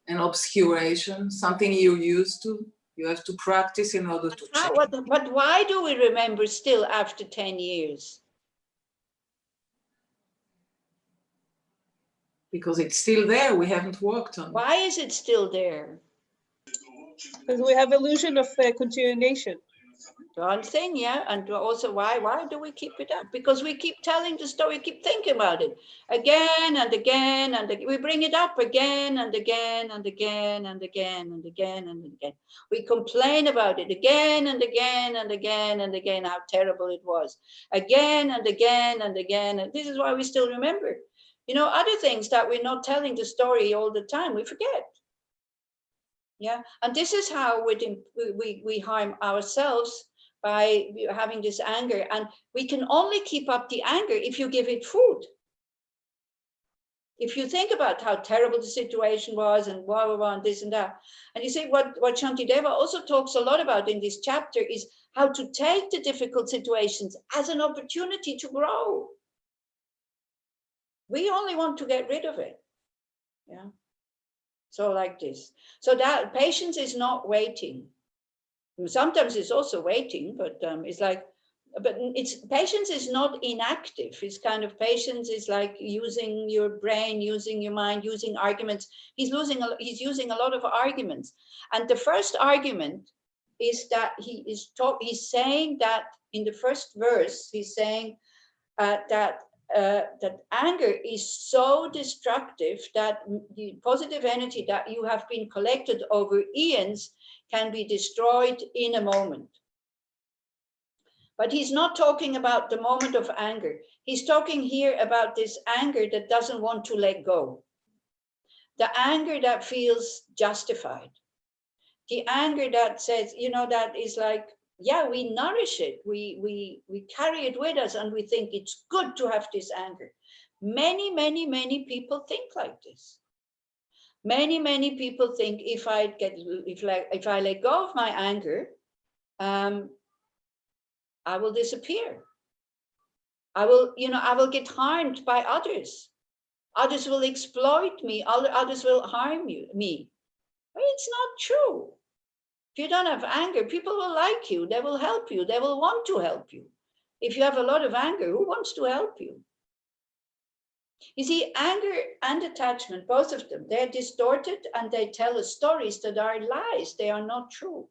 an obscuration, something you're used to. You have to practice in order to check. But why do we remember still after 10 years? Because it's still there, we haven't worked on it. Why is it still there? Because we have illusion of continuation. One thing, yeah, and also why do we keep it up? Because we keep telling the story, keep thinking about it again and again and again. We bring it up again and again and again and again and again and again. We complain about it again and again and again and again, how terrible it was. Again and again and again. And this is why we still remember. You know, other things that we're not telling the story all the time, we forget. Yeah, and this is how we harm ourselves by having this anger. And we can only keep up the anger if you give it food. If you think about how terrible the situation was and blah, blah, blah, and this and that. And you see what Shantideva also talks a lot about in this chapter is how to take the difficult situations as an opportunity to grow. We only want to get rid of it. Yeah. So like this. So that patience is not waiting. Sometimes it's also waiting, but it's like, but it's patience is not inactive. It's kind of patience is like using your brain, using your mind, using arguments. He's using a lot of arguments. And the first argument is that he's saying that in the first verse, he's saying that anger is so destructive that the positive energy that you have been collected over eons can be destroyed in a moment. But he's not talking about the moment of anger. He's talking here about this anger that doesn't want to let go. The anger that feels justified. The anger that says, you know, that is like, yeah, we nourish it. We carry it with us and we think it's good to have this anger. Many people think like this. Many people think if I let go of my anger, I will disappear. I will get harmed by others. Others will exploit me. Others will harm me. Well, it's not true. If you don't have anger, people will like you. They will help you. They will want to help you. If you have a lot of anger, who wants to help you? You see, anger and attachment, both of them, they're distorted and they tell us stories that are lies. They are not true.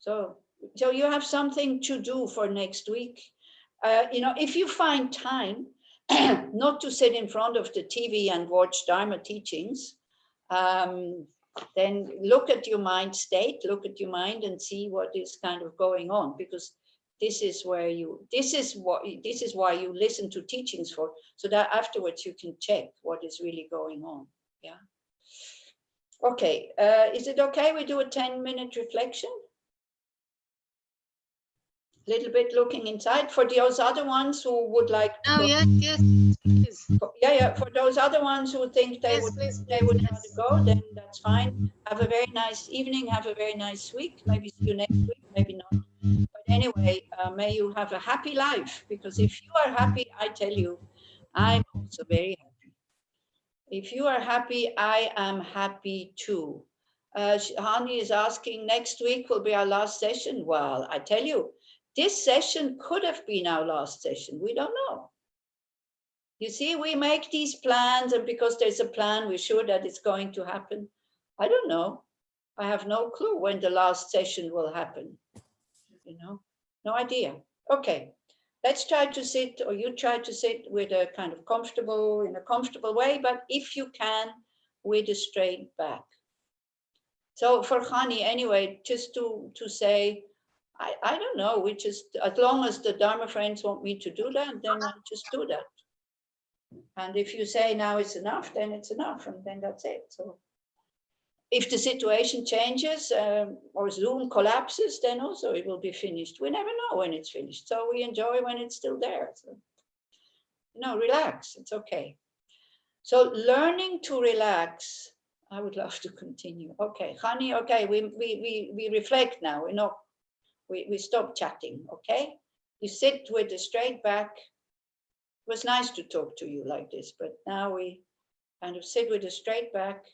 So you have something to do for next week. If you find time not to sit in front of the TV and watch Dharma teachings, then look at your mind state, look at your mind and see what is kind of going on, because this is why you listen to teachings for, so that afterwards you can check what is really going on. Yeah. Okay. Is it okay we do a 10-minute reflection? Little bit looking inside for those other ones who would like to Oh, yes, please. For those other ones who think they would rather go, then that's fine. Have a very nice evening. Have a very nice week. Maybe see you next week, maybe not. But anyway, may you have a happy life, because if you are happy, I tell you, I'm also very happy. If you are happy, I am happy too. Hani is asking, next week will be our last session. Well, I tell you, this session could have been our last session. We don't know. You see, we make these plans, and because there's a plan, we're sure that it's going to happen. I don't know. I have no clue when the last session will happen. No idea. Okay, let's try to sit, or you try to sit with a kind of in a comfortable way, but if you can, with a straight back. So for Hani, anyway, just to say, I don't know, we just, as long as the Dharma friends want me to do that, then I'll just do that. And if you say now it's enough, then it's enough, and then that's it. So if the situation changes or Zoom collapses, then also it will be finished. We never know when it's finished. So we enjoy when it's still there. So, relax, it's okay. So learning to relax, I would love to continue. Okay, Hani, okay, we reflect now. We stop chatting, okay? You sit with a straight back. It was nice to talk to you like this, but now we kind of sit with a straight back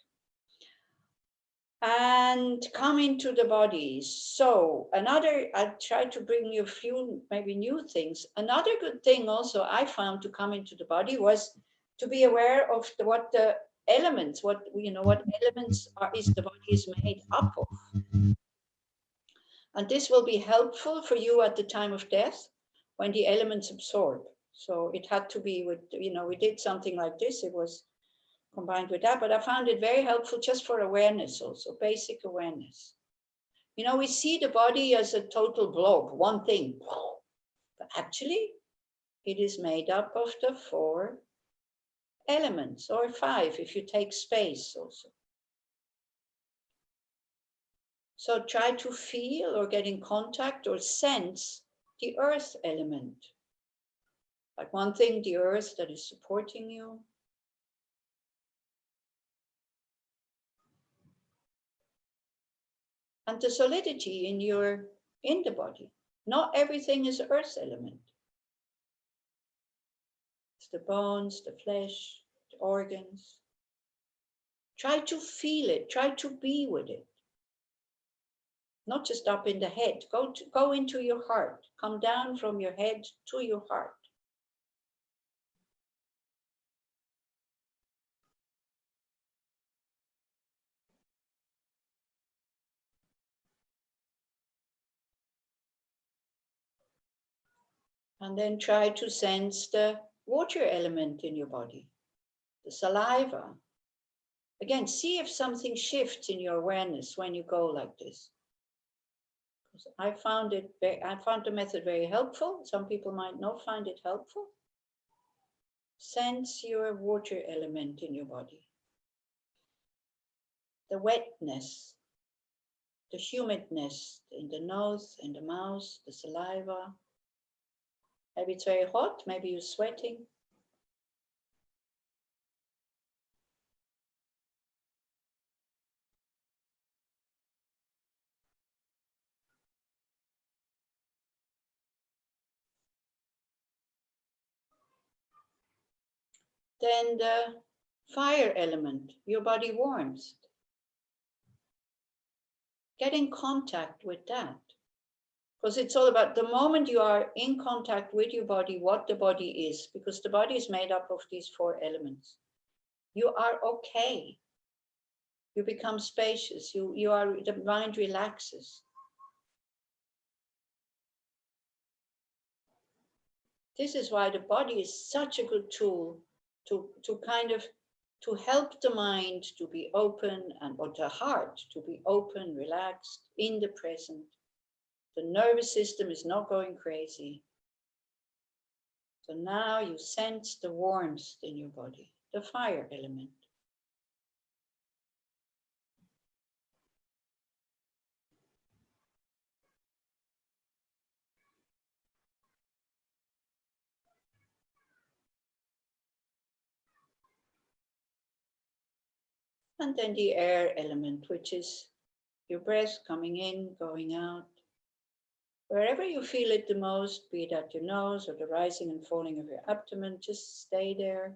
and come into the body. So I tried to bring you a few maybe new things. Another good thing also I found to come into the body was to be aware of what the elements, what elements the body is made up of. And this will be helpful for you at the time of death when the elements absorb. So it had to be with, we did something like this. It was combined with that, but I found it very helpful just for awareness also, basic awareness. We see the body as a total blob, one thing, but actually it is made up of the 4 elements, or 5 if you take space also. So try to feel or get in contact or sense the earth element. Like one thing, the earth that is supporting you. And the solidity in the body. Not everything is earth element. It's the bones, the flesh, the organs. Try to feel it, try to be with it. Not just up in the head, go into your heart. Come down from your head to your heart. And then try to sense the water element in your body, the saliva. Again, see if something shifts in your awareness when you go like this. I found the method very helpful. Some people might not find it helpful. Sense your water element in your body. The wetness, the humidness in the nose, in the mouth, the saliva. Maybe it's very hot, maybe you're sweating. Then the fire element, your body warms. Get in contact with that. Because it's all about the moment you are in contact with your body, what the body is, because the body is made up of these 4 elements. You are okay. You become spacious. The mind relaxes. This is why the body is such a good tool to help the mind to be open or the heart to be open, relaxed, in the present. The nervous system is not going crazy. So now you sense the warmth in your body, the fire element. And then the air element, which is your breath coming in, going out. Wherever you feel it the most, be it at your nose or the rising and falling of your abdomen, just stay there.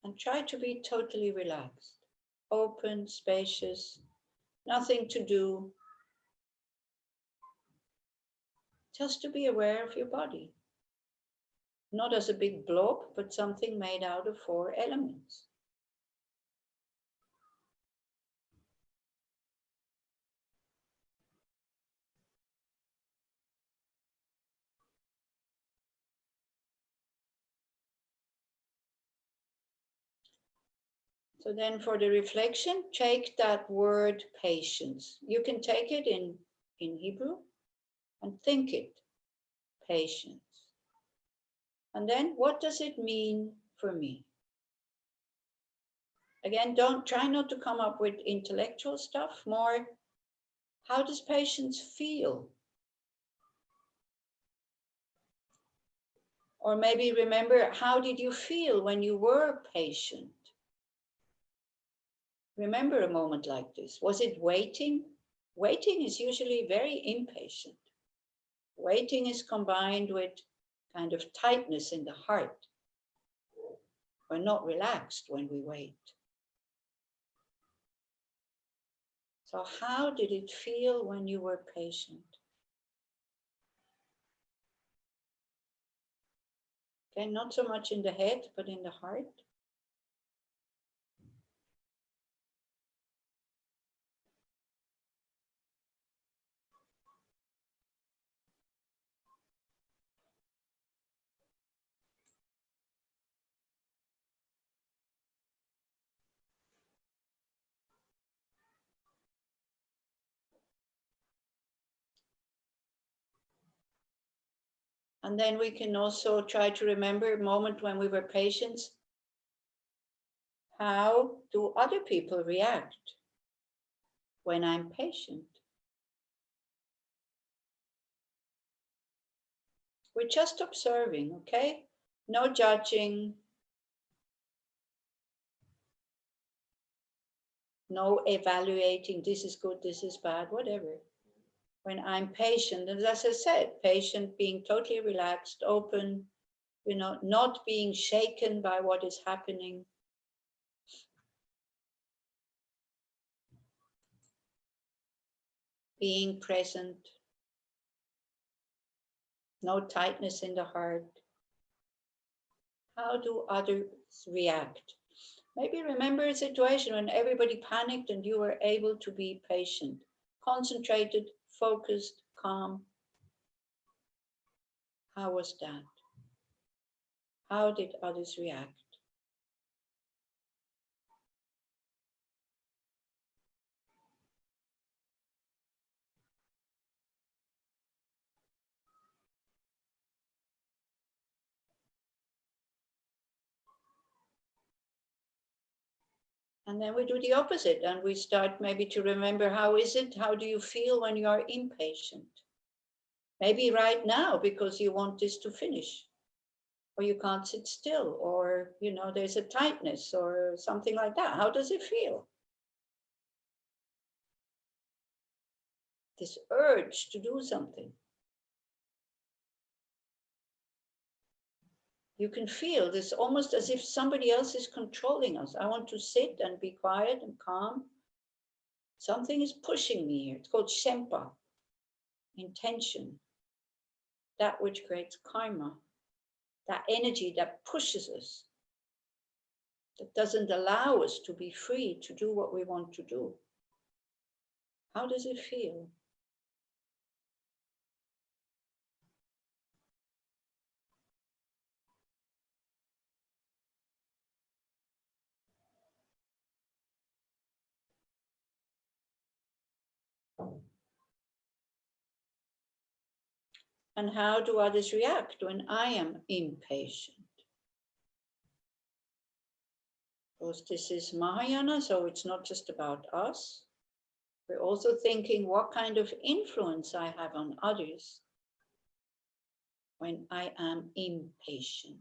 And try to be totally relaxed, open, spacious, nothing to do. Just to be aware of your body. Not as a big blob, but something made out of 4 elements. So then for the reflection, take that word patience. You can take it in Hebrew and think it, patience. And then what does it mean for me? Again, try not to come up with intellectual stuff, more how does patience feel? Or maybe remember, how did you feel when you were patient? Remember a moment like this. Was it waiting? Waiting is usually very impatient. Waiting is combined with kind of tightness in the heart. We're not relaxed when we wait. So how did it feel when you were patient? Okay, not so much in the head, but in the heart. And then we can also try to remember a moment when we were patient. How do other people react when I'm patient? We're just observing, okay? No judging. No evaluating, this is good, this is bad, whatever. When I'm patient, and as I said, patient, being totally relaxed, open, not being shaken by what is happening. Being present. No tightness in the heart. How do others react? Maybe remember a situation when everybody panicked and you were able to be patient, concentrated, focused, calm. How was that? How did others react? And then we do the opposite, and we start maybe to remember, how is it? How do you feel when you are impatient? Maybe right now, because you want this to finish, or you can't sit still, or, you know, there's a tightness or something like that. How does it feel? This urge to do something. You can feel this almost as if somebody else is controlling us. I want to sit and be quiet and calm. Something is pushing me here. It's called Shempa, intention. That which creates karma. That energy that pushes us. That doesn't allow us to be free to do what we want to do. How does it feel? And how do others react when I am impatient? Because this is Mahayana, so it's not just about us. We're also thinking what kind of influence I have on others when I am impatient.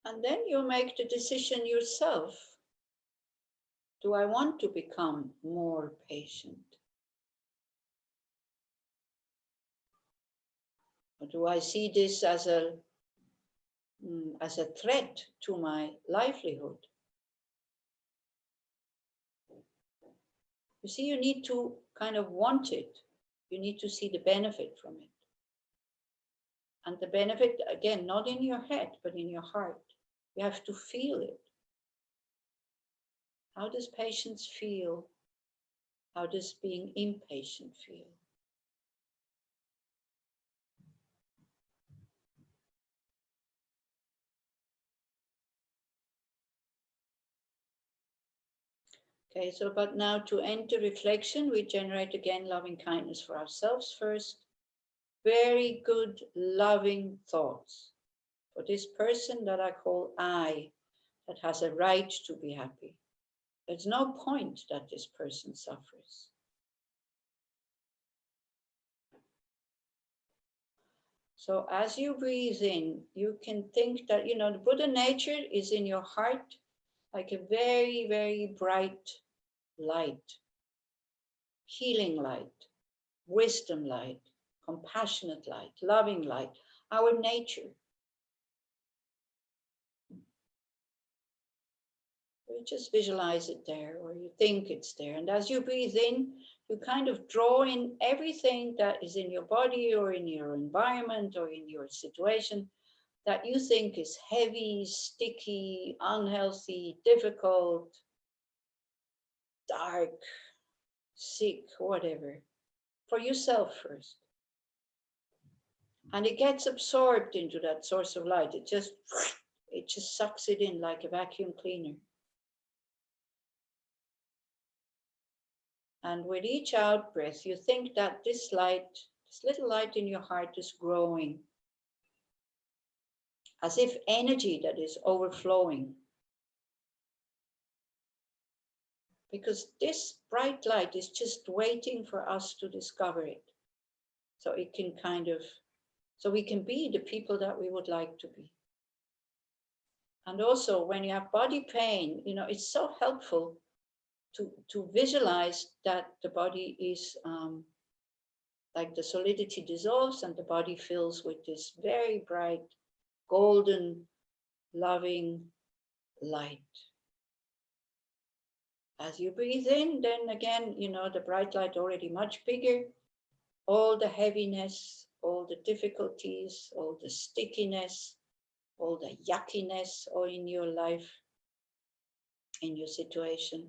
And then you make the decision yourself. Do I want to become more patient? Or do I see this as a threat to my livelihood? You see, you need to kind of want it. You need to see the benefit from it. And the benefit, again, not in your head, but in your heart. You have to feel it. How does patience feel? How does being impatient feel? Okay, so but now to enter reflection, we generate again loving kindness for ourselves first. Very good, loving thoughts for this person that I call I, that has a right to be happy. There's no point that this person suffers. So as you breathe in, you can think that, you know, the Buddha nature is in your heart like a very, very bright light, healing light, wisdom light, compassionate light, loving light, our nature. You just visualize it there, or you think it's there. And as you breathe in, you kind of draw in everything that is in your body or in your environment or in your situation that you think is heavy, sticky, unhealthy, difficult, dark, sick, whatever, for yourself first. And it gets absorbed into that source of light. It just sucks it in like a vacuum cleaner. And with each out breath, you think that this light, this little light in your heart is growing, as if energy that is overflowing. Because this bright light is just waiting for us to discover it. So it can so we can be the people that we would like to be. And also when you have body pain, you know, it's so helpful to visualize that the body is like the solidity dissolves and the body fills with this very bright, golden, loving light. As you breathe in, then again, you know, the bright light already much bigger, all the heaviness, all the difficulties, all the stickiness, all the yuckiness or in your life, in your situation.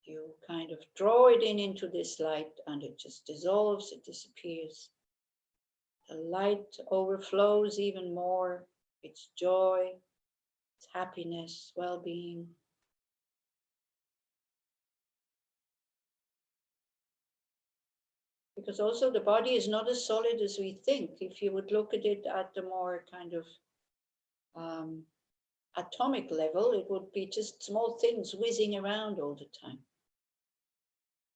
You kind of draw it in into this light and it just dissolves, it disappears. The light overflows even more. It's joy, it's happiness, well-being. Because also the body is not as solid as we think. If you would look at it at the more kind of atomic level, it would be just small things whizzing around all the time.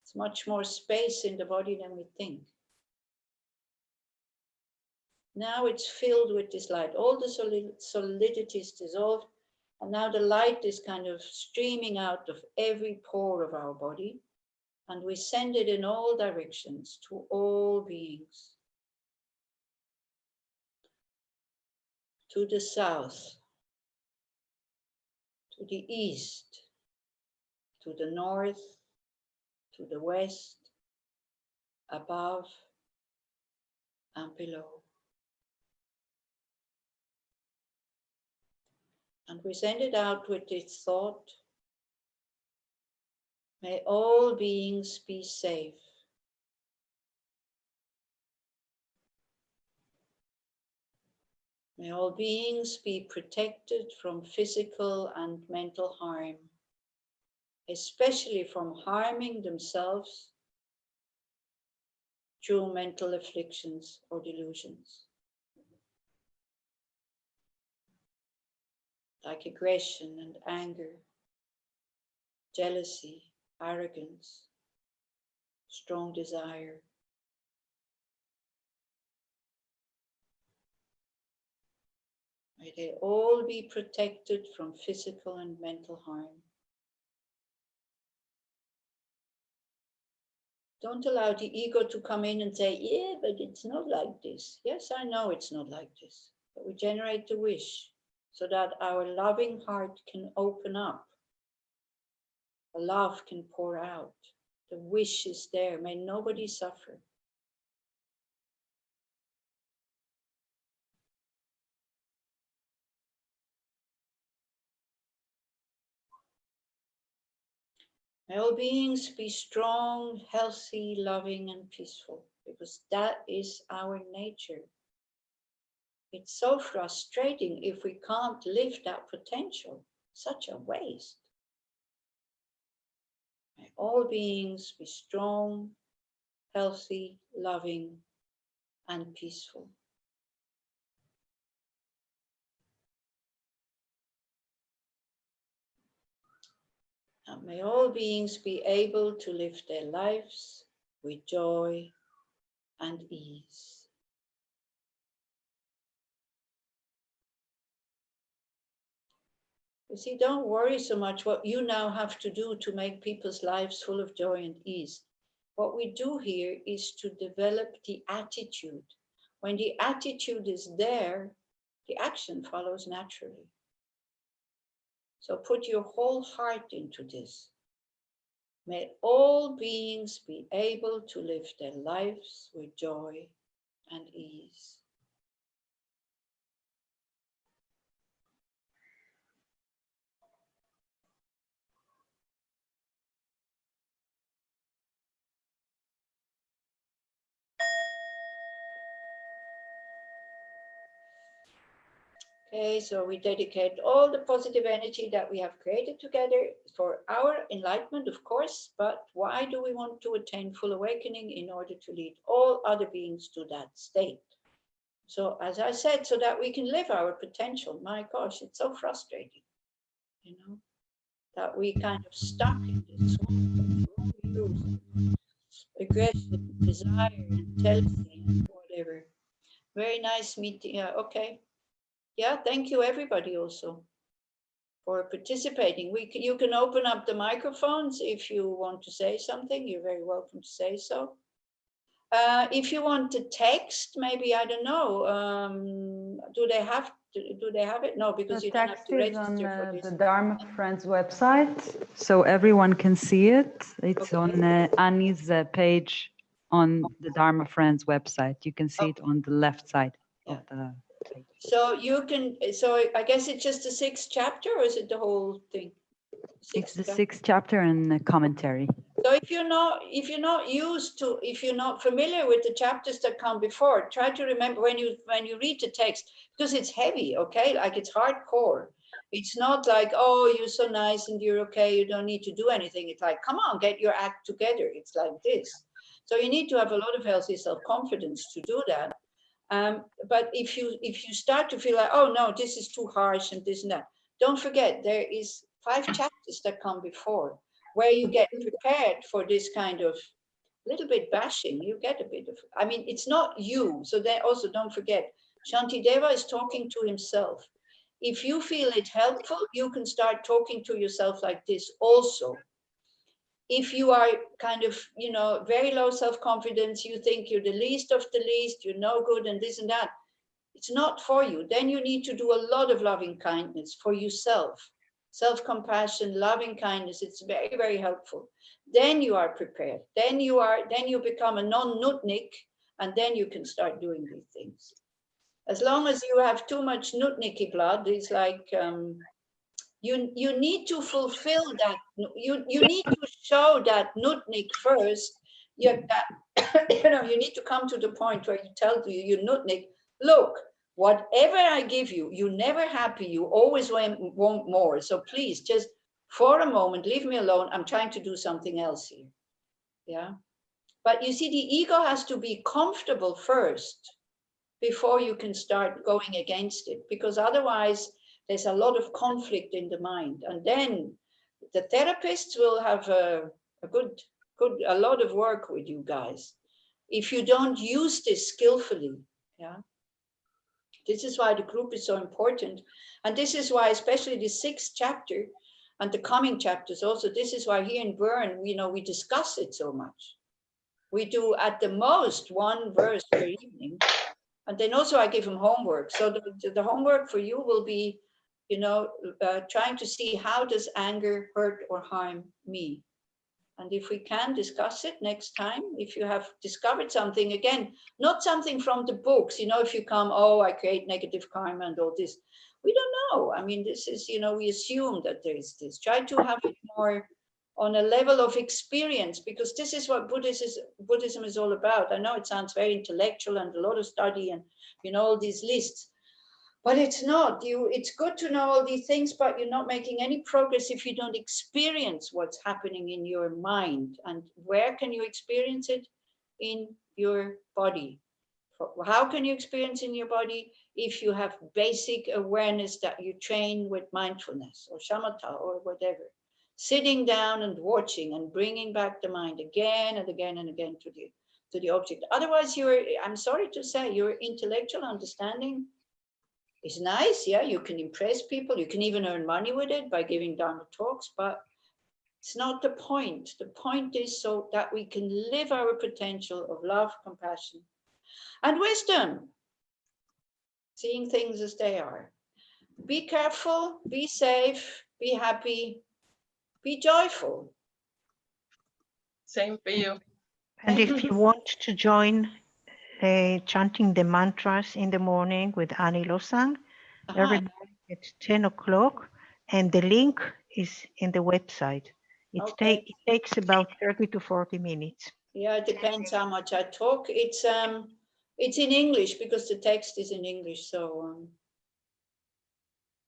It's much more space in the body than we think. Now it's filled with this light. All the solidity is dissolved, and now the light is kind of streaming out of every pore of our body, and we send it in all directions to all beings. To the south, to the east, to the north, to the west, above and below. And we send it out with this thought: may all beings be safe. May all beings be protected from physical and mental harm, especially from harming themselves through mental afflictions or delusions, like aggression and anger, jealousy, arrogance, strong desire. May they all be protected from physical and mental harm. Don't allow the ego to come in and say, yeah, but it's not like this. Yes, I know it's not like this. But we generate the wish so that our loving heart can open up. The love can pour out. The wish is there. May nobody suffer. May all beings be strong, healthy, loving, and peaceful, because that is our nature. It's so frustrating if we can't live that potential. Such a waste. May all beings be strong, healthy, loving, and peaceful. And may all beings be able to live their lives with joy and ease. You see, don't worry so much what you now have to do to make people's lives full of joy and ease. What we do here is to develop the attitude. When the attitude is there, the action follows naturally. So put your whole heart into this. May all beings be able to live their lives with joy and ease. Okay, so we dedicate all the positive energy that we have created together for our enlightenment, of course, but why do we want to attain full awakening? In order to lead all other beings to that state. So as I said, so that we can live our potential. My gosh, it's so frustrating, you know, that we kind of stuck in this small views, aggression, desire, and jealousy, and whatever. Very nice meeting. Yeah, okay. Yeah, thank you everybody also for participating. You can open up the microphones if you want to say something. You're very welcome to say so. If you want to text, maybe, I don't know, do they have it? No, because you don't have to register for this. The Dharma Friends website, so everyone can see it. It's on Annie's page on the Dharma Friends website. You can see it on the left side of the page. So you can, so I guess it's just the 6th chapter, or is it the whole thing? It's the 6th chapter and the commentary. So if you're not familiar with the chapters that come before, try to remember when you read the text, because it's heavy, okay? Like it's hardcore. It's not like, oh, you're so nice and you're okay, you don't need to do anything. It's like, come on, get your act together. It's like this. So you need to have a lot of healthy self-confidence to do that. But if you start to feel like, oh no, this is too harsh and this and that, don't forget there is 5 chapters that come before, where you get prepared for this kind of little bit bashing. You get a bit of, I mean, it's not you. So then also don't forget, Shantideva is talking to himself. If you feel it helpful, you can start talking to yourself like this also. If you are kind of, very low self-confidence, you think you're the least of the least, you're no good and this and that, it's not for you. Then you need to do a lot of loving kindness for yourself. Self-compassion, loving kindness, it's very, very helpful. Then you are prepared. Then you become a non-nutnik, and then you can start doing these things. As long as you have too much nutniki blood, it's like you need to fulfill that. You need to show that nutnik first. You need to come to the point where you tell you nutnik, look, whatever I give you, you're never happy. You always want more. So please, just for a moment, leave me alone. I'm trying to do something else here. Yeah. But you see, the ego has to be comfortable first before you can start going against it, because otherwise there's a lot of conflict in the mind. And then the therapists will have a lot of work with you guys if you don't use this skillfully. Yeah. This is why the group is so important. And this is why, especially the 6th chapter and the coming chapters also, this is why here in Bern, we discuss it so much. We do at the most 1 verse per evening. And then also I give them homework. So the homework for you will be, trying to see, how does anger hurt or harm me? And if we can discuss it next time, if you have discovered something, again, not something from the books, if you come, oh, I create negative karma and all this. We don't know. I mean, this is, we assume that there is this. Try to have it more on a level of experience, because this is what Buddhism is all about. I know it sounds very intellectual and a lot of study and, all these lists, but it's not. It's good to know all these things, but you're not making any progress if you don't experience what's happening in your mind. And where can you experience it? In your body. How can you experience in your body? If you have basic awareness that you train with mindfulness or shamatha or whatever. Sitting down and watching and bringing back the mind again and again and again to the object. Otherwise, I'm sorry to say, your intellectual understanding is nice. Yeah, you can impress people. You can even earn money with it by giving Dharma talks, but it's not the point. The point is so that we can live our potential of love, compassion, and wisdom, seeing things as they are. Be careful, be safe, be happy, be joyful. Same for you. And if you want to join chanting the mantras in the morning with Annie Losang, every morning at 10 o'clock, and the link is in the website. It takes about 30 to 40 minutes. Yeah, it depends how much I talk. It's in English because the text is in English. So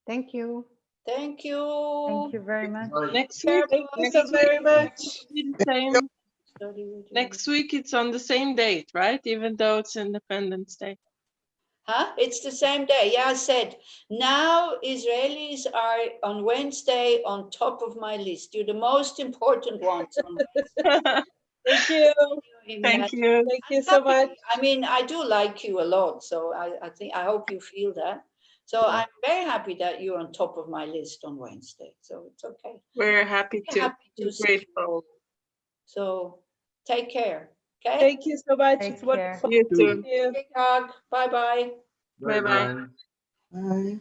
thank you. Thank you. Thank you very much. Next week. Thank you so very much. Next week it's on the same date, right? Even though it's Independence Day. Huh? It's the same day. Yeah, I said, now Israelis are on Wednesday on top of my list. You're the most important ones. Thank you. Thank you. Thank you so much. I mean, I do like you a lot. So I hope you feel that. So I'm very happy that you're on top of my list on Wednesday. So it's okay. We're happy to. We're grateful. So take care. Okay. Thank you so much. Take It's wonderful. You too. Thank you. Big hug. Bye-bye. Bye-bye. Bye.